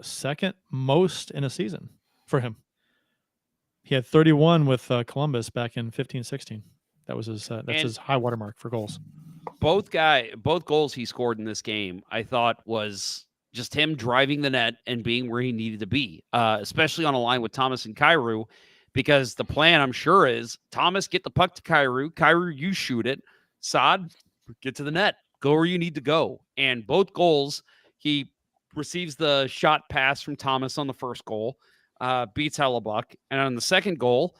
second most in a season for him. He had 31 with Columbus back in 15-16. That was his his high watermark for goals. Both goals he scored in this game, I thought, was just him driving the net and being where he needed to be, especially on a line with Thomas and Kyrou, because the plan, I'm sure, is Thomas, get the puck to Kyrou, you shoot it. Saad, get to the net, go where you need to go. And both goals, he receives the shot pass from Thomas on the first goal, beats Hellebuck, and on the second goal,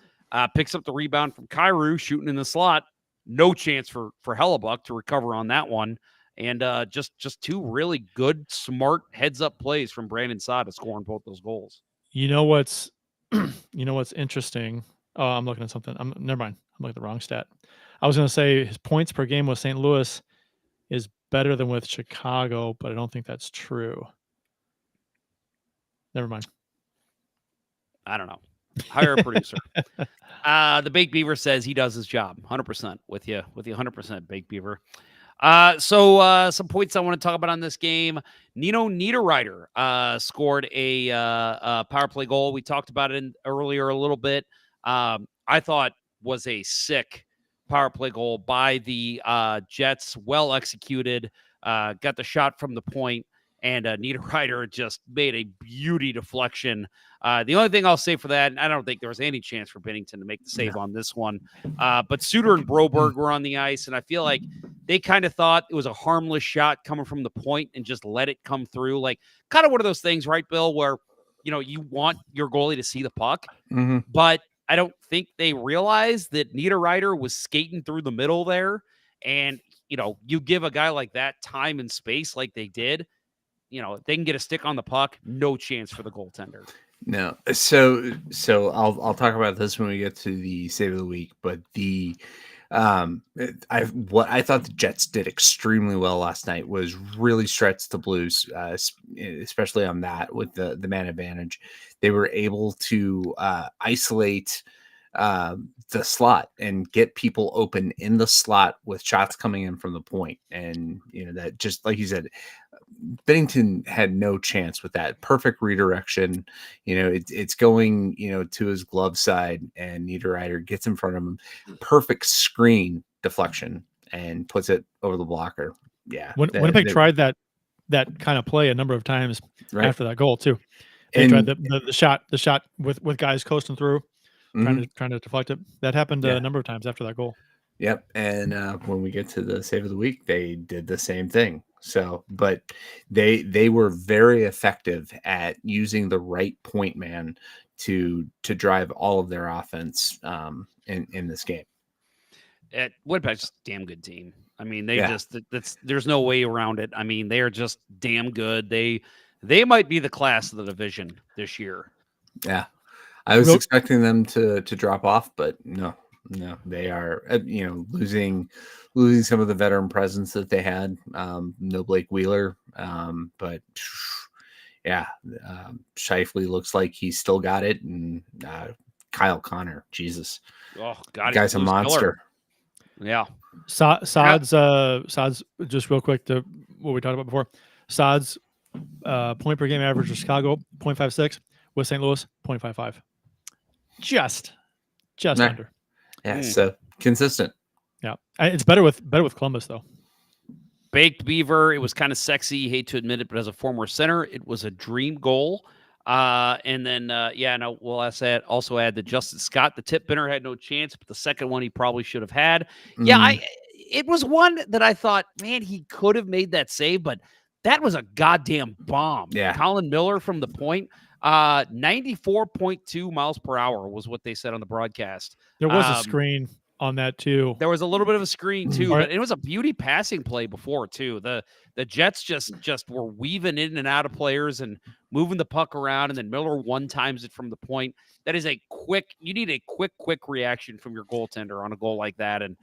picks up the rebound from Kyrou, shooting in the slot. No chance for Hellebuck to recover on that one. And just 2 really good, smart heads-up plays from Brandon Saad to score on both those goals. You know what's interesting? Oh, I'm looking at something. Never mind. I'm looking at the wrong stat. I was going to say his points per game with St. Louis is better than with Chicago, but I don't think that's true. Never mind. I don't know. Hire a producer. The Baked Beaver says he does his job. 100% with you 100%, Baked Beaver. So some points I want to talk about on this game. Nino Niederreiter scored a power play goal. We talked about it earlier a little bit. I thought was a sick power play goal by the Jets. Well executed. Got the shot from the point, and Niederreiter just made a beauty deflection. The only thing I'll say for that, and I don't think there was any chance for Bennington to make the save on this one, but Suter and Broberg were on the ice, and I feel like they kind of thought it was a harmless shot coming from the point and just let it come through. Like, kind of one of those things, right, Bill, where, you want your goalie to see the puck, but I don't think they realized that Niederreiter was skating through the middle there, and, you give a guy like that time and space like they did, if they can get a stick on the puck, no chance for the goaltender. No. So I'll talk about this when we get to the save of the week, but the What I thought the Jets did extremely well last night was really stretch the Blues, especially on that with the man advantage. They were able to isolate the slot and get people open in the slot with shots coming in from the point. And that, just like you said, Bennington had no chance with that perfect redirection. It's going, to his glove side, and Niederreiter gets in front of him. Perfect screen deflection and puts it over the blocker. Yeah. Winnipeg tried that kind of play a number of times after that goal too. They tried the shot with guys coasting through, trying to deflect it. That happened a number of times after that goal. Yep. And when we get to the save of the week, they did the same thing. So, but they were very effective at using the right point man to drive all of their offense in this game. Winnipeg's just a damn good team. I mean, there's no way around it. I mean, they are just damn good. They might be the class of the division this year. Yeah. I was expecting them to drop off, but no, they are, losing some of the veteran presence that they had. No Blake Wheeler, but Scheifele looks like he's still got it, and Kyle Connor, Jesus, God, guy's a monster. Killer. Yeah, Saad's just real quick to what we talked about before. Saad's point per game average for Chicago 0.56, with St. Louis 0.55. Just under. Yeah, so consistent. Yeah, it's better with Columbus though. Baked Beaver, it was kind of sexy. Hate to admit it, but as a former center, it was a dream goal. And then we'll also add that Justin Scott, the tip binner, had no chance, but the second one he probably should have had. Yeah, it was one that I thought, man, he could have made that save, but that was a goddamn bomb. Yeah, Colin Miller from the point. 94.2 miles per hour was what they said on the broadcast. There was a screen on that too. There was a little bit of a screen too, but it was a beauty passing play before too. The Jets just were weaving in and out of players and moving the puck around, and then Miller one times it from the point. That is you need a quick reaction from your goaltender on a goal like that, and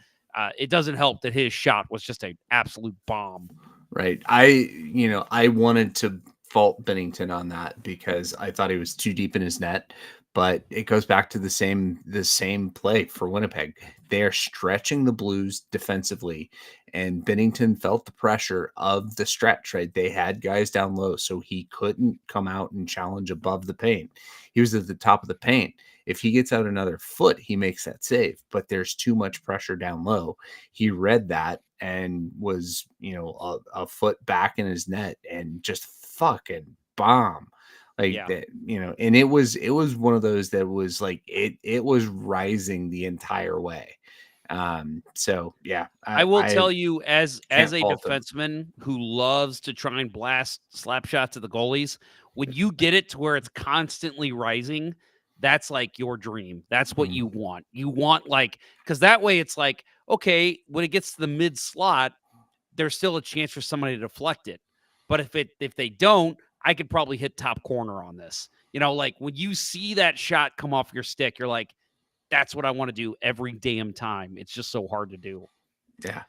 it doesn't help that his shot was just an absolute bomb. Right. I wanted to fault Bennington on that because I thought he was too deep in his net, but it goes back to the same play for Winnipeg. They are stretching the Blues defensively, and Bennington felt the pressure of the stretch, right? They had guys down low, so he couldn't come out and challenge above the paint. He was at the top of the paint. If he gets out another foot, he makes that save, but there's too much pressure down low. He read that and was, a foot back in his net and just fucking bomb. That, and it was one of those that was like, it was rising the entire way. So yeah, I will tell you as a defenseman who loves to try and blast slap shots at the goalies, when you get it to where it's constantly rising, that's like your dream. That's what you want. You want because that way it's like, okay, when it gets to the mid slot, there's still a chance for somebody to deflect it. But if they don't, I could probably hit top corner on this. When you see that shot come off your stick, you're like, that's what I want to do every damn time. It's just so hard to do. Yeah.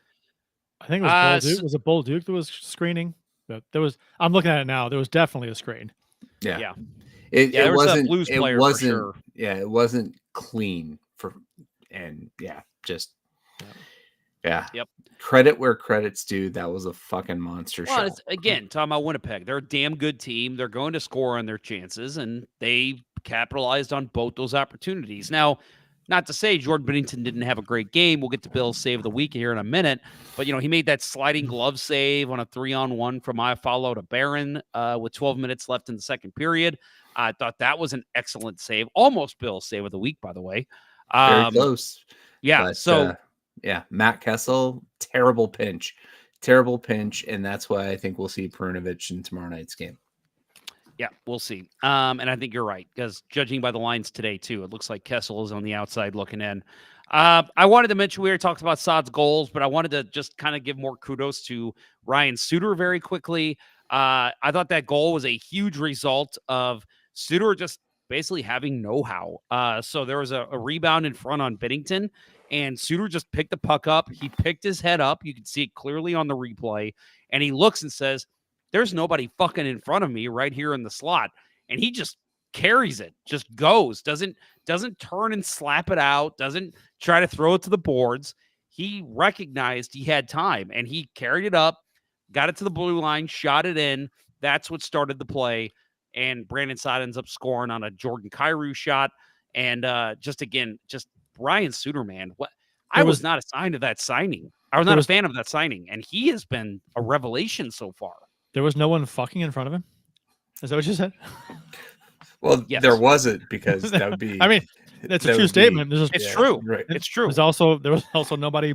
I think it was Bull Duke. Was it Bull Duke that was screening? I'm looking at it now. There was definitely a screen. Yeah. It wasn't a Blues player for sure. Yeah, it wasn't clean Yeah. Yep. Credit where credit's due. That was a fucking monster shot. Again, talking about Winnipeg, they're a damn good team. They're going to score on their chances, and they capitalized on both those opportunities. Now, not to say Jordan Bennington didn't have a great game. We'll get to Bill's save of the week here in a minute. But, he made that sliding glove save on a 3-on-1 from Iafallo to Barron with 12 minutes left in the second period. I thought that was an excellent save. Almost Bill's save of the week, by the way. Very close. Yeah, but, Matt Kessel, terrible pinch. And that's why I think we'll see Perunovic in tomorrow night's game. Yeah, we'll see. And I think you're right, because judging by the lines today, too, it looks like Kessel is on the outside looking in. I wanted to mention, we already talked about Saad's goals, but I wanted to just kind of give more kudos to Ryan Suter very quickly. I thought that goal was a huge result of Suter just basically having know-how. So there was a rebound in front on Binnington, and Suter just picked the puck up. He picked his head up. You can see it clearly on the replay. And he looks and says, there's nobody fucking in front of me right here in the slot. And he just carries it, just goes, doesn't turn and slap it out, doesn't try to throw it to the boards. He recognized he had time, and he carried it up, got it to the blue line, shot it in. That's what started the play. And Brandon Saad ends up scoring on a Jordan Kyrou shot. And just Ryan Suter, man. I was not assigned to that signing. I was not a fan of that signing, and he has been a revelation so far. There was no one fucking in front of him? Is that what you said? Well, yes. There wasn't, because that would be... I mean, that's a true statement. It's true. Right. It's true. There was also nobody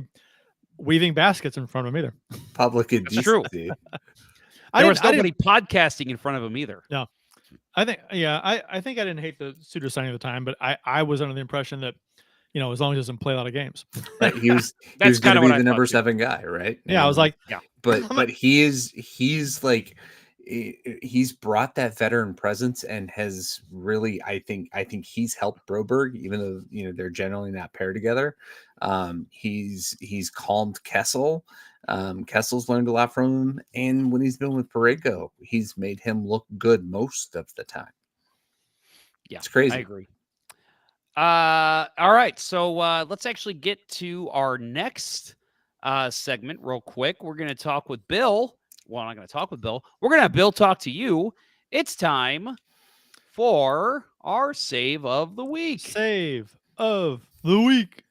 weaving baskets in front of him either. Public indecency. True. There was nobody podcasting in front of him either. No. I think I didn't hate the Suter signing at the time, but I was under the impression that, as long as he doesn't play a lot of games. Right. He was going to be the number 7 guy, right? Yeah, I was like, yeah. But he's like, he's brought that veteran presence and has really, I think he's helped Broberg, even though they're generally not paired together. He's calmed Kessel. Kessel's learned a lot from him, and when he's been with Parayko, he's made him look good most of the time. Yeah, it's crazy. I agree. All right, so let's actually get to our next segment real quick. We're going to talk with Bill. Well, I'm not going to talk with Bill. We're going to have Bill talk to you. It's time for our save of the week. Save of the week.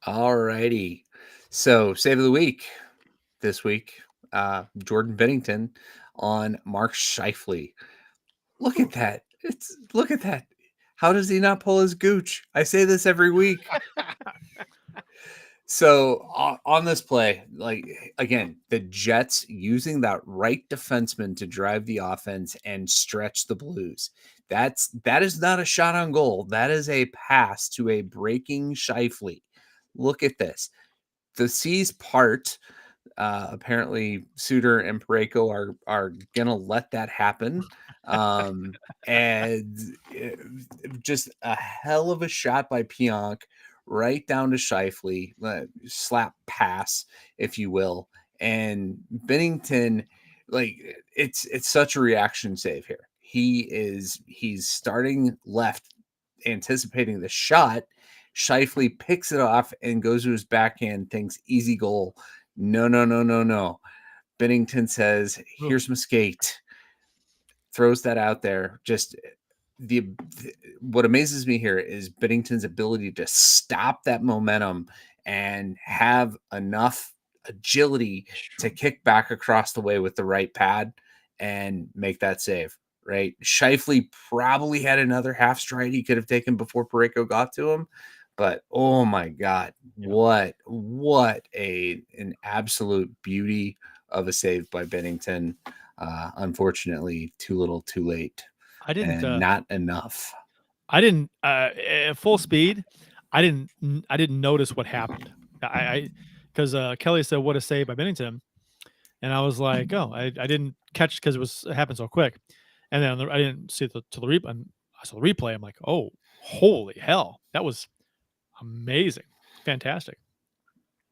All righty. So, save of the week this week, Jordan Binnington on Mark Scheifele. Look at that. Look at that. How does he not pull his gooch? I say this every week. So on this play, like, again, the Jets using that right defenseman to drive the offense and stretch the Blues. That is not a shot on goal. That is a pass to a breaking Scheifele. Look at this. The C's part. Apparently, Suter and Parayko are gonna let that happen. And just a hell of a shot by Pionk. Right down to Scheifele, slap pass, if you will. And Binnington, like, it's such a reaction save here. He's starting left, anticipating the shot. Scheifele picks it off and goes to his backhand, thinks easy goal. No. Binnington says, here's my skate. Throws that out there. Just what amazes me here is Binnington's ability to stop that momentum and have enough agility to kick back across the way with the right pad and make that save, right? Scheifele probably had another half stride he could have taken before Parayko got to him, but oh my God, what an absolute beauty of a save by Binnington. Unfortunately, too little, too late. I didn't not enough. I didn't at full speed. I didn't notice what happened. Because Kelly said what a save by Binnington, and I was like, oh, I didn't catch because it happened so quick, and then I didn't see it till the replay. And I saw the replay. I'm like, oh, holy hell, that was amazing, fantastic.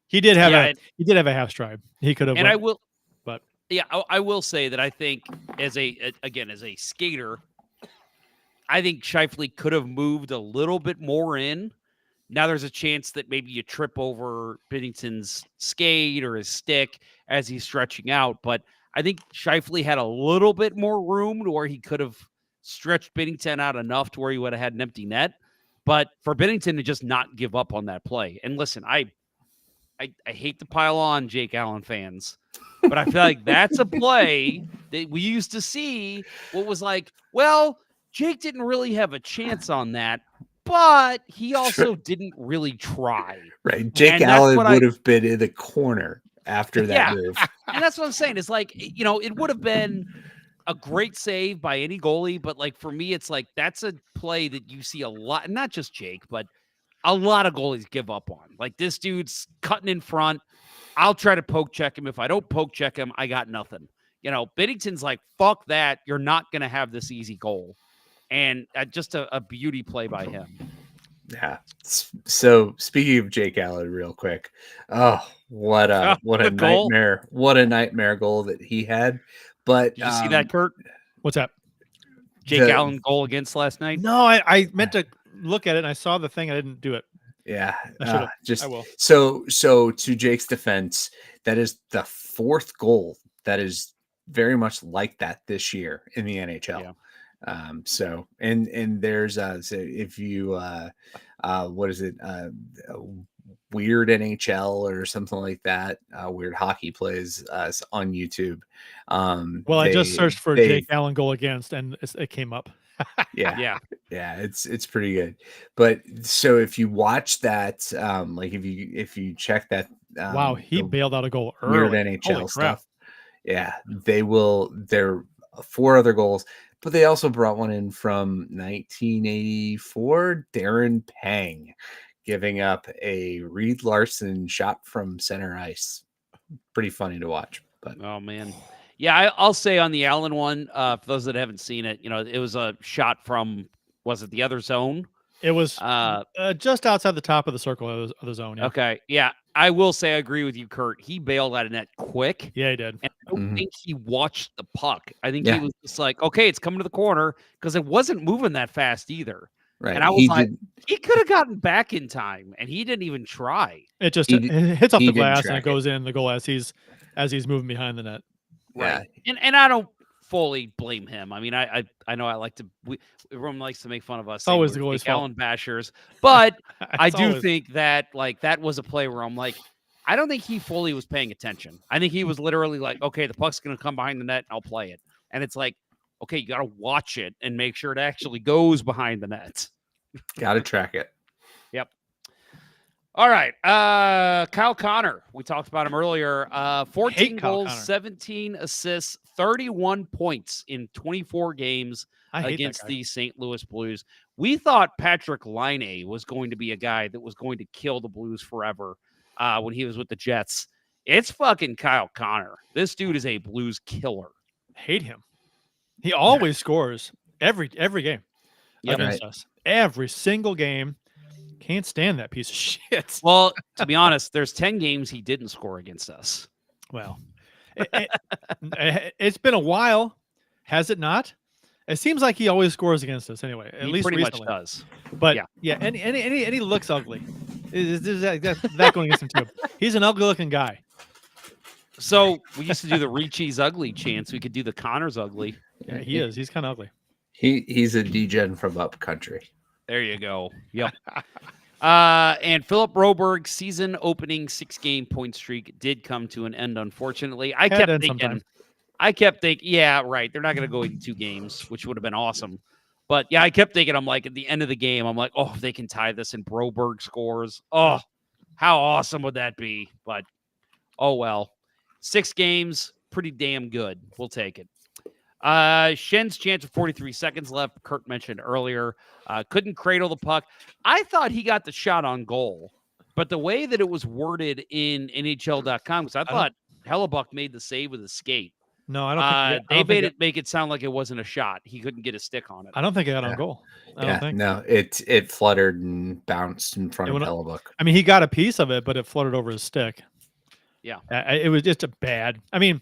He did have a half stride. He could have. And I will say that I think as a skater, I think Scheifele could have moved a little bit more in. Now there's a chance that maybe you trip over Binnington's skate or his stick as he's stretching out. But I think Scheifele had a little bit more room to where he could have stretched Binnington out enough to where he would have had an empty net. But for Binnington to just not give up on that play. And listen, I hate to pile on Jake Allen fans, but I feel like that's a play that we used to see what was like, well, Jake didn't really have a chance on that, but he also didn't really try. Right. Jake Allen would have been in the corner after that move. And that's what I'm saying. It's like, it would have been a great save by any goalie, but like for me, it's like that's a play that you see a lot, not just Jake, but a lot of goalies give up on. Like, this dude's cutting in front. I'll try to poke check him. If I don't poke check him, I got nothing. Binnington's like, fuck that. You're not going to have this easy goal. And just a beauty play by him. Yeah. So speaking of Jake Allen real quick. Oh, what a goal. nightmare. What a nightmare goal that he had. But did you see that, Kurt? What's that? Jake Allen goal against last night? No, I meant to look at it and I saw the thing. I didn't do it. Yeah. I will. So to Jake's defense, that is the fourth goal that is very much like that this year in the NHL. Yeah. So there's so if you what is it, weird NHL or something like that, weird hockey plays on YouTube. I just searched for Jake Allen goal against and it came up. Yeah, it's pretty good. But so if you watch that, like if you check that, wow, he bailed out a goal weird early. NHL stuff. Yeah, they're 4 other goals. But they also brought one in from 1984, Darren Pang, giving up a Reed Larson shot from center ice. Pretty funny to watch. But oh man, yeah, I'll say on the Allen one, for those that haven't seen it, it was a shot from, was it the other zone? It was just outside the top of the circle of the zone. Yeah. Okay, yeah, I will say I agree with you, Kurt. He bailed out of net quick. Yeah, he did. And I don't think he watched the puck. I think he was just like, okay, it's coming to the corner, because it wasn't moving that fast either. Right. And I was he could have gotten back in time, and he didn't even try. It just it hits off the glass and it goes in the goal as he's moving behind the net. Right. Yeah. And I don't fully blame him. I mean, I know I like to. Everyone likes to make fun of us. Always the goalie's fault. Allen bashers, but I do think that that was a play where I'm like, I don't think he fully was paying attention. I think he was literally like, okay, the puck's going to come behind the net, and I'll play it. And it's like, okay, you got to watch it and make sure it actually goes behind the net. Got to track it. Yep. All right. Kyle Connor. We talked about him earlier. 14 goals, 17 assists, 31 points in 24 games against the St. Louis Blues. We thought Patrick Laine was going to be a guy that was going to kill the Blues forever when he was with the Jets. It's fucking Kyle Connor. This dude is a Blues killer. Hate him. He always scores every game against us. Every single game. Can't stand that piece of shit. Well, to be honest, there's 10 games he didn't score against us. Well, it's been a while, has it not? It seems like he always scores against us anyway. At least pretty recently. much does. But yeah, and he looks ugly. Is that going against him too? He's an ugly-looking guy. So we used to do the Ricci's ugly chance. We could do the Connor's ugly. Yeah, he is. He's kind of ugly. He's a degen from up country. There you go. Yep. And Philip Broberg's season opening 6-game point streak did come to an end, unfortunately. I kept thinking, yeah, right. They're not going to go in 2 games, which would have been awesome. But yeah, I kept thinking, I'm like, at the end of the game, I'm like, oh, if they can tie this and Broberg scores. Oh, how awesome would that be? But oh well. 6 games, pretty damn good. We'll take it. Schen's chance with 43 seconds left. Kurt mentioned earlier, couldn't cradle the puck. I thought he got the shot on goal, but the way that it was worded in NHL.com, because I thought Hellebuck made the save with a skate. No, I don't think they make it sound like it wasn't a shot. He couldn't get a stick on it. I don't think it got on goal. No, it fluttered and bounced in front of Hellebuck. I mean, he got a piece of it, but it fluttered over his stick. Yeah. It was just a bad. I mean,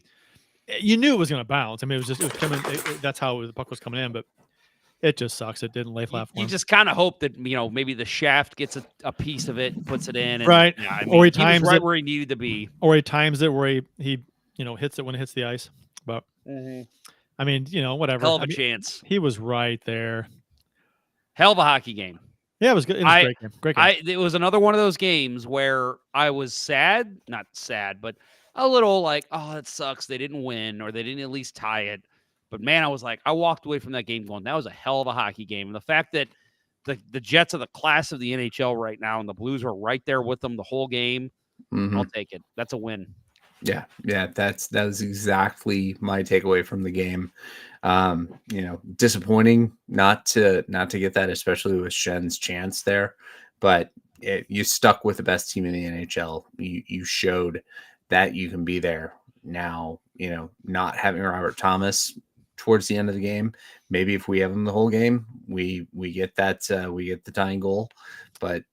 you knew it was going to bounce. I mean, it was coming. That's how the puck was coming in, but it just sucks. It didn't lay flat for him. You just kind of hope that, maybe the shaft gets a piece of it and puts it in. And, right. Yeah, I mean, or he times was right where he needed to be. Or he times it where he hits it when it hits the ice. But I mean, whatever. Hell of a chance. He was right there. Hell of a hockey game. Yeah, it was good. It was a great game. Great game. It was another one of those games where I was sad, not sad, but a little like, oh, that sucks. They didn't win, or they didn't at least tie it. But man, I was like, I walked away from that game going, that was a hell of a hockey game. And the fact that the Jets are the class of the NHL right now, and the Blues were right there with them the whole game, I'll take it. That's a win. Yeah, that was exactly my takeaway from the game. Disappointing not to get that, especially with Schen's chance there. But you stuck with the best team in the NHL. You showed that you can be there Now, not having Robert Thomas towards the end of the game, maybe if we have him the whole game, we get that we get the tying goal. But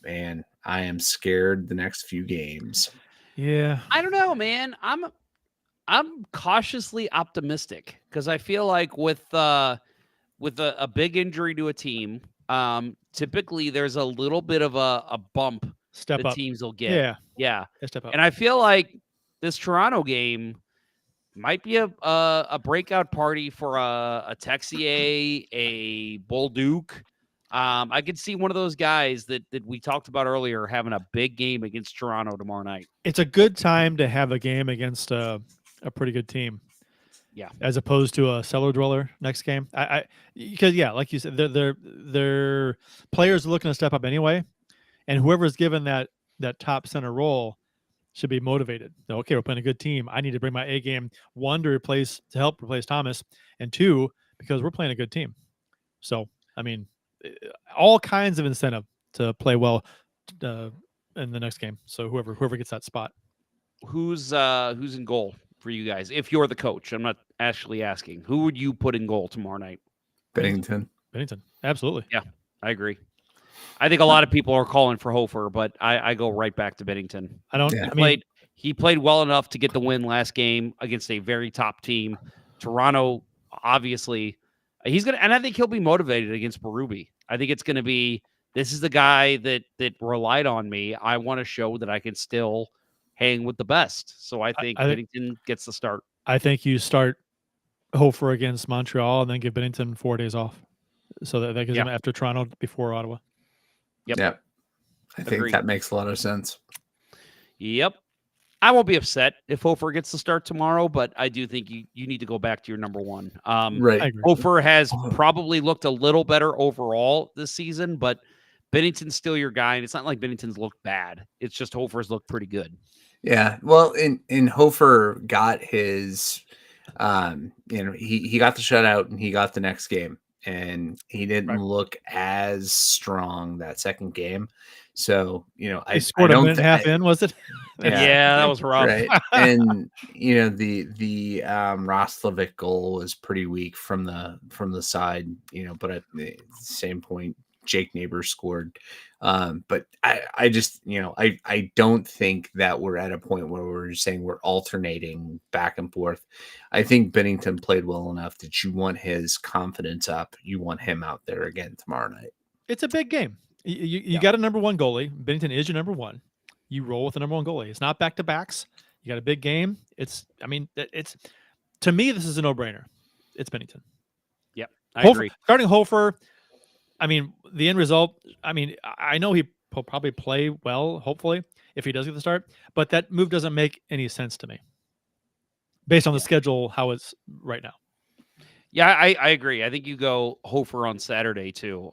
man, I am scared the next few games. Yeah, I don't know, man. I'm cautiously optimistic because I feel like with a big injury to a team, typically there's a little bit of a bump step up. teams will get. Yeah. Step up. And I feel like this Toronto game might be a breakout party for a Texier, a Bolduc. I could see one of those guys that we talked about earlier having a big game against Toronto tomorrow night. It's a good time to have a game against a pretty good team. Yeah. As opposed to a cellar dweller next game. Because like you said, their players are looking to step up anyway, and whoever's given that top center role should be motivated. Okay, we're playing a good team. I need to bring my A game, one, to help replace Thomas, and two, because we're playing a good team. So, I mean, all kinds of incentive to play well in the next game. So whoever gets that spot. Who's in goal for you guys? If you're the coach, I'm not actually asking. Who would you put in goal tomorrow night? Bennington. Absolutely. Yeah, I agree. I think a lot of people are calling for Hofer, but I go right back to Bennington. He played well enough to get the win last game against a very top team. Toronto, obviously, and I think he'll be motivated against Berube. I think it's gonna be, this is the guy that relied on me. I want to show that I can still hang with the best. So I think Bennington gets the start. I think you start Hofer against Montreal and then give Bennington 4 days off. So that gives him after Toronto before Ottawa. Yep. I think that makes a lot of sense. Yep. I won't be upset if Hofer gets the start tomorrow, but I do think you need to go back to your number one. Right. Hofer has probably looked a little better overall this season, but Bennington's still your guy, and it's not like Bennington's looked bad. It's just Hofer's looked pretty good. Yeah. Well, in Hofer got his, he got the shutout and he got the next game. And he didn't look as strong that second game. So, I scored a minute and a half in, was it? Yeah, that was rough. Right. And, the Roslovic goal was pretty weak from the side, but at the same point, Jake Neighbors scored. But I just, I don't think that we're at a point where we're saying we're alternating back and forth. I think Bennington played well enough that you want his confidence up. You want him out there again tomorrow night. It's a big game. You got a number one goalie. Bennington is your number one. You roll with the number one goalie. It's not back-to-backs. You got a big game. It's to me, this is a no-brainer. It's Bennington. Yep, I agree. Starting Hofer, the end result, I know he will probably play well, hopefully, if he does get the start, but that move doesn't make any sense to me based on the schedule, how it's right now. Yeah, I agree. I think you go Hofer on Saturday too.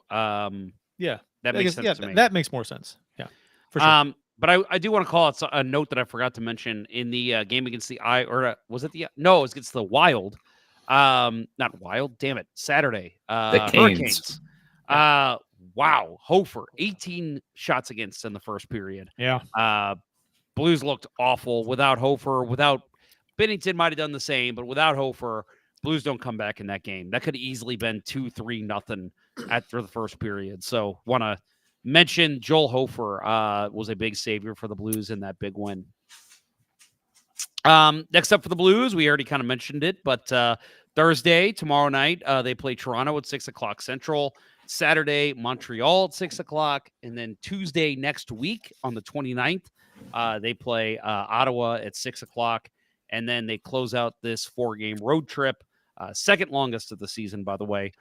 That makes sense to me. That makes more sense. Yeah, for sure. But I do want to call it a note that I forgot to mention in the game against the it was against the Wild. Not Wild, damn it. Saturday. The Hurricanes. Wow. Hofer, 18 shots against in the first period. Yeah. Blues looked awful without Hofer. Without Bennington might have done the same, but without Hofer, Blues don't come back in that game. That could have easily been 2-3-0 after the first period. So want to mention Joel Hofer was a big savior for the Blues in that big win. Next up for the Blues, we already kind of mentioned it, but Thursday, tomorrow night, they play Toronto at 6 o'clock Central. Saturday, Montreal at 6 o'clock. And then Tuesday next week on the 29th, they play Ottawa at 6 o'clock. And then they close out this 4-game road trip, second longest of the season, by the way.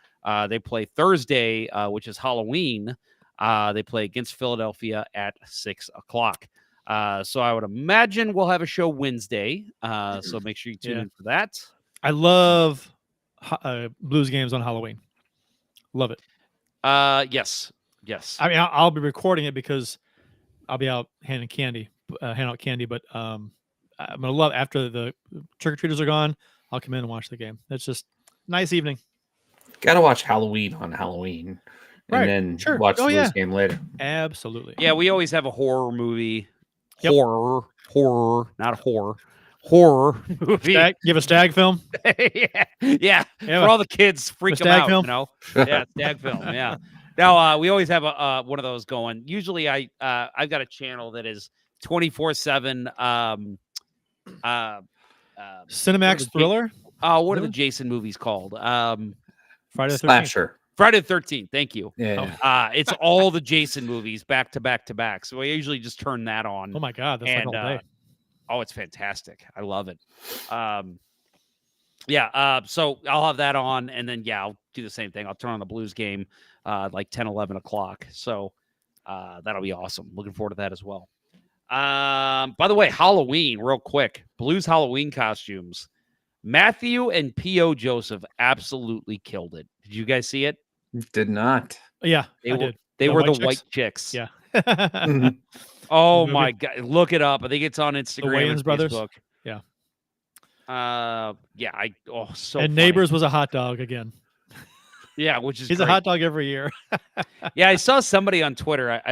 They play Thursday, which is Halloween. They play against Philadelphia at 6 o'clock. So I would imagine we'll have a show Wednesday. So make sure you tune in for that. I love Blues games on Halloween. Love it. Yes. I'll be recording it because I'll be out handing out candy. But I'm gonna love after the trick or treaters are gone. I'll come in and watch the game. It's just nice evening. Got to watch Halloween on Halloween, and then watch the Blues game later. Absolutely. Yeah, we always have a horror movie. Yep. Horror, not horror. horror movie. You have a stag film? yeah. For all the kids, freak them out, film? you know? Yeah, stag film, yeah. Now, we always have one of those going. Usually I've got a channel that is 24/7 Cinemax thriller? What are the Jason movies called? Friday the 13th. Slasher. Friday the 13th. Thank you. Yeah. It's all the Jason movies back to back to back. So I usually just turn that on. Oh my God, that's like all day. Oh, it's fantastic. I love it. So I'll have that on, and then I'll do the same thing. I'll turn on the Blues game like 10, 11 o'clock. So that'll be awesome. Looking forward to that as well. By the way, Halloween, real quick. Blues Halloween costumes. Matthew and P.O. Joseph absolutely killed it. Did you guys see it? Did not. Yeah, I did. They were the chicks? white chicks. Yeah. Oh my God. Look it up. I think it's on Instagram and brothers. Facebook. Yeah. So and funny. Neighbors was a hot dog again. Yeah, which is he's great. a hot dog every year. Yeah, I saw somebody on Twitter.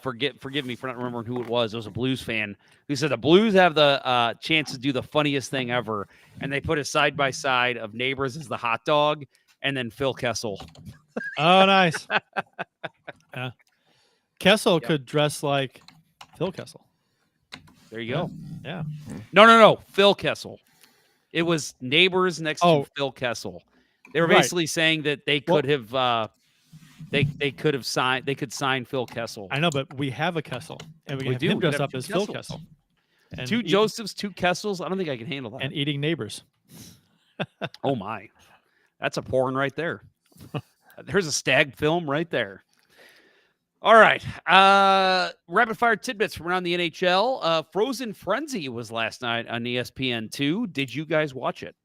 Forgive me for not remembering who it was. It was a Blues fan who said the Blues have the chance to do the funniest thing ever, and they put a side by side of Neighbors as the hot dog, and then Phil Kessel. Oh, nice. Kessel could dress like Phil Kessel. There you go. Yeah. No. Phil Kessel. It was Neighbors next to Phil Kessel. They were basically saying that they could have they could sign Phil Kessel. I know, but we have a Kessel, and we can have him dress up as Phil Kessel. And two Josephs, two Kessels. I don't think I can handle that. And eating Neighbors. Oh my, that's a porn right there. There's a stag film right there. All right. Rapid fire tidbits from around the NHL. Frozen Frenzy was last night on ESPN2. Did you guys watch it?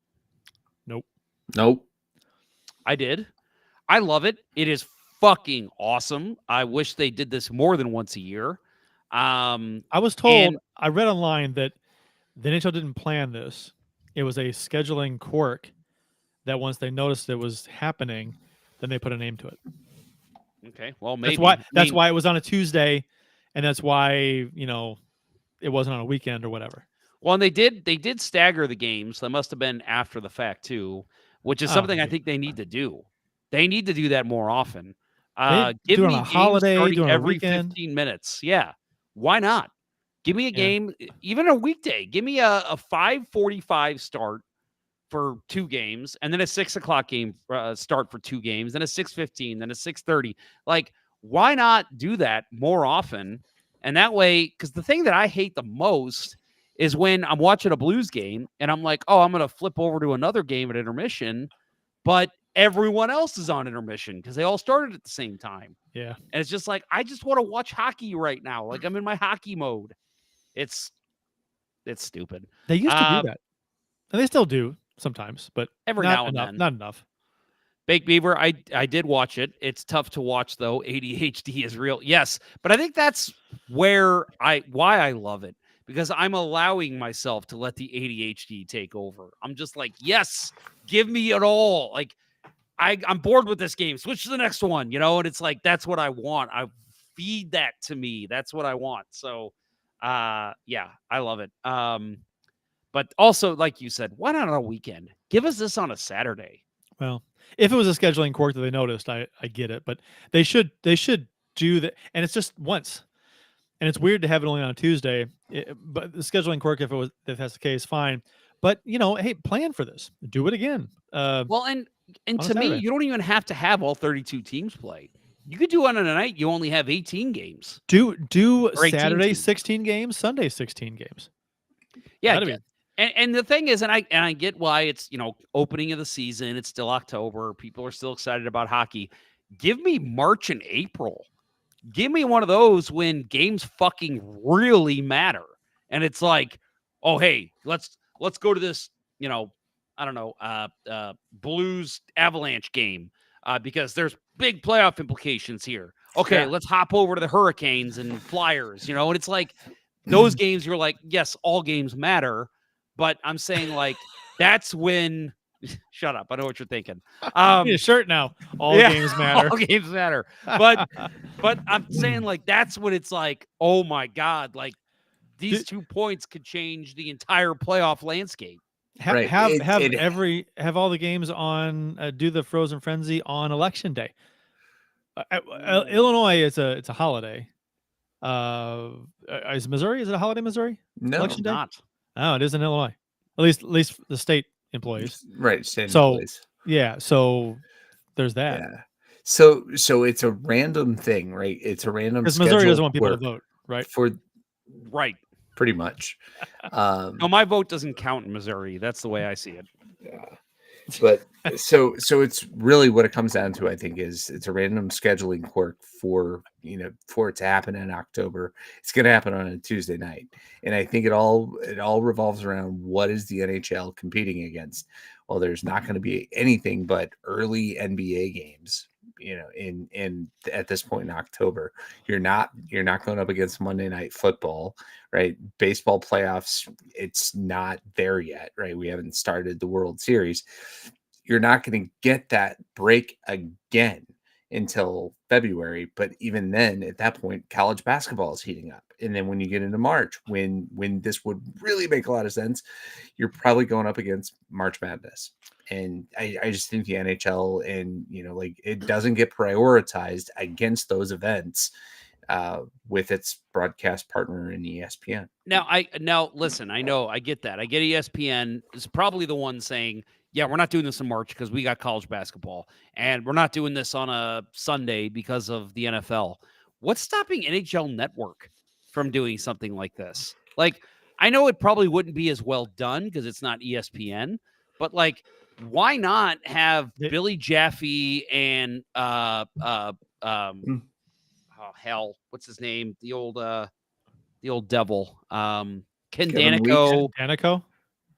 Nope. I did. I love it. It is fucking awesome. I wish they did this more than once a year. I was told, I read online that the NHL didn't plan this. It was a scheduling quirk that once they noticed it was happening, then they put a name to it. Okay, well, maybe that's why it was on a Tuesday, and that's why it wasn't on a weekend or whatever. Well, and they did stagger the games. That must have been after the fact too, which is something I think they need to do. They need to do that more often. Give me on a holiday, every 15 minutes. Yeah, why not? Give me a game, even a weekday. Give me a 5:45 start for 2 games, and then a 6 o'clock game start for 2 games, then a 6:15, then a 6:30. Like, why not do that more often? And that way, because the thing that I hate the most is when I'm watching a Blues game and I'm like, oh, I'm going to flip over to another game at intermission, but everyone else is on intermission because they all started at the same time. Yeah. And it's just like, I just want to watch hockey right now. Like, I'm in my hockey mode. It's stupid. They used to do that. And they still do sometimes, but every now and then. Not enough. Baked Beaver, I did watch it. It's tough to watch, though. ADHD is real. Yes. But I think that's why I love it. Because I'm allowing myself to let the ADHD take over. I'm just like, yes, give me it all. Like, I'm bored with this game. Switch to the next one, and it's like, that's what I want. I feed that to me. That's what I want. So, I love it. But also, like you said, why not on a weekend? Give us this on a Saturday. Well, if it was a scheduling quirk that they noticed, I get it. But they should do that. And it's just once. And it's weird to have it only on a Tuesday. But the scheduling quirk, if that's the case, fine. But, hey, plan for this. Do it again. Well, and to me, you don't even have to have all 32 teams play. You could do it on a night you only have 18 games. Do Saturday 16 games, Sunday 16 games. Yeah. And the thing is, and I get why it's, opening of the season. It's still October. People are still excited about hockey. Give me March and April. Give me one of those when games fucking really matter. And it's like, oh, hey, let's go to this, I don't know, Blues Avalanche game because there's big playoff implications here. Okay, let's hop over to the Hurricanes and Flyers, and it's like those games you're like, yes, all games matter. But I'm saying, like, that's when shut up. I know what you're thinking. I need a shirt now. All games matter. All games matter. But I'm saying, like, that's when it's like, oh my God, like, these 2 points could change the entire playoff landscape. Right. Have all the games on do the Frozen Frenzy on Election Day. Illinois is it's a holiday. Is Missouri? Is it a holiday? Missouri? No, Election Day? Not. Oh, it is in Illinois. At least the state employees. Right. State So employees. yeah, so there's that. Yeah. So it's a random thing, right? It's a random Because Missouri doesn't want people to work vote, right? for Right. pretty much. No, my vote doesn't count in Missouri. That's the way I see it. Yeah. But so it's really what it comes down to, I think, is it's a random scheduling quirk for it to happen in October. It's going to happen on a Tuesday night, and I think it all revolves around what is the NHL competing against. Well, there's not going to be anything but early NBA games, in at this point in October. You're not going up against Monday Night Football, right? Baseball playoffs, it's not there yet, right? We haven't started the World Series. You're not going to get that break again until February, but even then, at that point, college basketball is heating up. And then when you get into March, when this would really make a lot of sense, you're probably going up against March Madness. And I just think the NHL and it doesn't get prioritized against those events with its broadcast partner in ESPN. Now listen, I know I get that. I get ESPN is probably the one saying, yeah, we're not doing this in March because we got college basketball, and we're not doing this on a Sunday because of the NFL. What's stopping NHL Network from doing something like this? Like, I know it probably wouldn't be as well done because it's not ESPN, but why not have Billy Jaffe and oh hell, what's his name? The old devil. Ken Danico. Danico?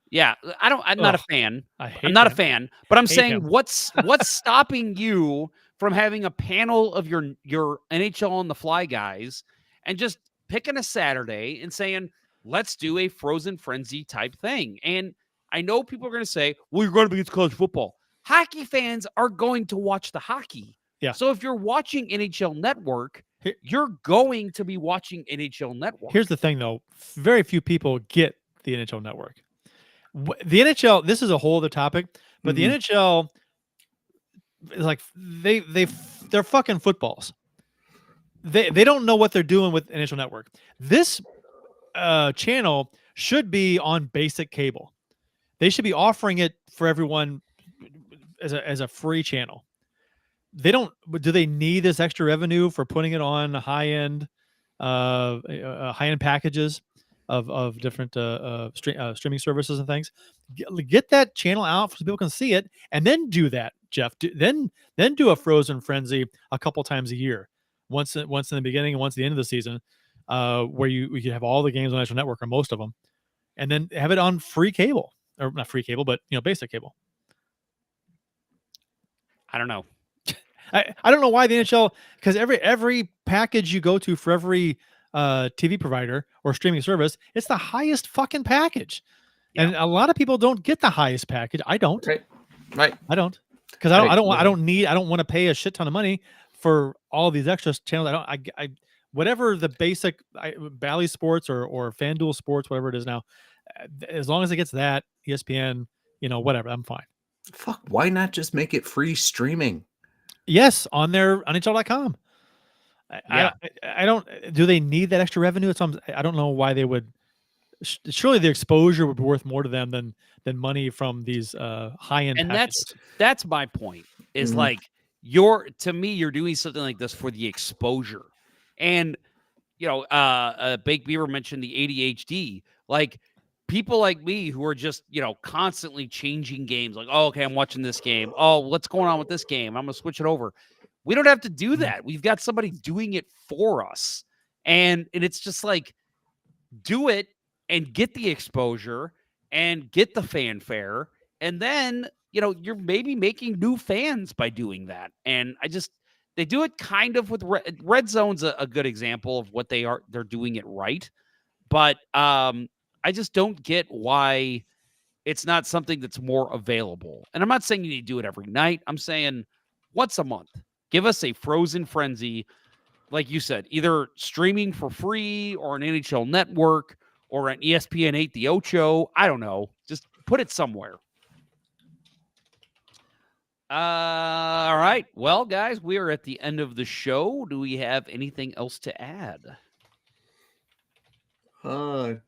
Yeah, I'm not a fan. I'm not a fan, but I'm saying what's stopping you from having a panel of your NHL on the fly guys and just picking a Saturday and saying, let's do a Frozen Frenzy type thing. And I know people are going to say, well, you're going to be against college football. Hockey fans are going to watch the hockey. Yeah. So if you're watching NHL Network, you're going to be watching NHL Network. Here's the thing, though. Very few people get the NHL Network. The NHL, this is a whole other topic, but the NHL is like they're fucking footballs. They don't know what they're doing with NHL Network. This channel should be on basic cable. They should be offering it for everyone as a free channel. They don't. Do they need this extra revenue for putting it on high-end packages of different streaming services and things? Get that channel out so people can see it, and then do that, Jeff. Then do a Frozen Frenzy a couple times a year, once in the beginning and once at the end of the season, where you have all the games on National Network or most of them, and then have it on free cable, or not free cable, but basic cable. I don't know. I don't know why the NHL, because every package you go to for every TV provider or streaming service, it's the highest fucking package. Yeah. And a lot of people don't get the highest package. I don't. Right. I don't. Because I don't want to pay a shit ton of money for all of these extra channels. I whatever the basic Bally Sports or FanDuel Sports, whatever it is now, as long as it gets that, ESPN, whatever, I'm fine. Fuck, why not just make it free streaming? Yes, on their NHL.com. Yeah. I don't. Do they need that extra revenue? I don't know why they would. Surely the exposure would be worth more to them than money from these high-end. And packages. that's my point. Is to me, you're doing something like this for the exposure. And Bake Beaver mentioned the ADHD. Like, people like me who are just, constantly changing games. Like, oh, okay, I'm watching this game. Oh, what's going on with this game? I'm going to switch it over. We don't have to do that. We've got somebody doing it for us. And it's just like, do it and get the exposure and get the fanfare. And then, you're maybe making new fans by doing that. And they do it kind of with Red Zone's a good example of what they're doing it right. But, I just don't get why it's not something that's more available. And I'm not saying you need to do it every night. I'm saying once a month, give us a Frozen Frenzy, like you said, either streaming for free or an NHL Network or on ESPN 8 The Ocho. I don't know. Just put it somewhere. All right. Well, guys, we are at the end of the show. Do we have anything else to add? No.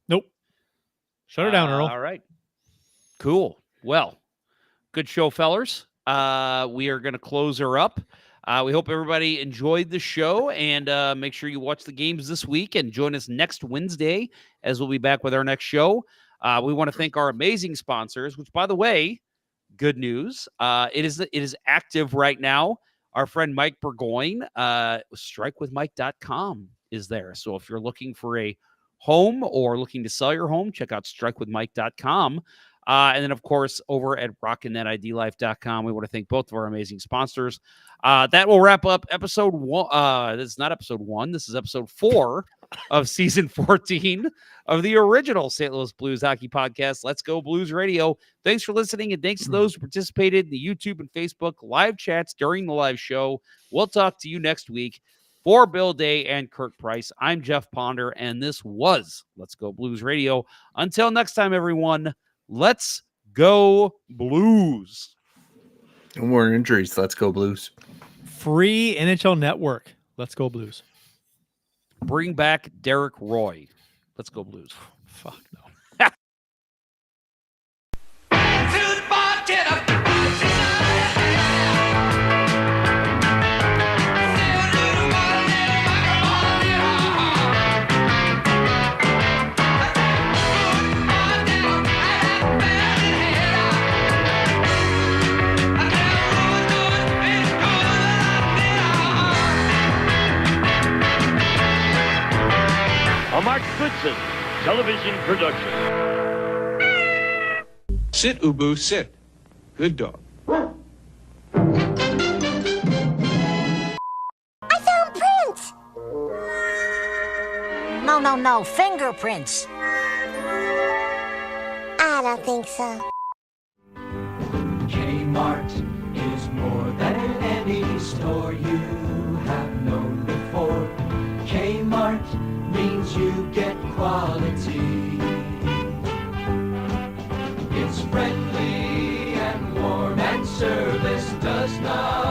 Nope. Shut her down, Earl. All right. Cool. Well, good show, fellers. We are going to close her up. We hope everybody enjoyed the show, and make sure you watch the games this week and join us next Wednesday as we'll be back with our next show. We want to thank our amazing sponsors, which, by the way, good news. It is active right now. Our friend Mike Burgoyne, strikewithmike.com is there. So if you're looking for a home or looking to sell your home, check out strikewithmike.com. And then, of course, over at rockinthatidlife.com, we want to thank both of our amazing sponsors. That will wrap up episode 1. This is not episode 1. This is episode 4 of season 14 of the original St. Louis Blues hockey podcast, Let's Go Blues Radio. Thanks for listening, and thanks to those who participated in the YouTube and Facebook live chats during the live show. We'll talk to you next week. For Bill Day and Kirk Price, I'm Jeff Ponder, and this was Let's Go Blues Radio. Until next time, everyone, let's go Blues. No more injuries. Let's go Blues. Free NHL Network. Let's go Blues. Bring back Derek Roy. Let's go Blues. Fuck no. A Mark Goodson television production. Sit, Ubu, sit. Good dog. I found prints! No, fingerprints. I don't think so. Kmart is more than any store you have known before. Kmart means you get quality. It's friendly and warm, and service does not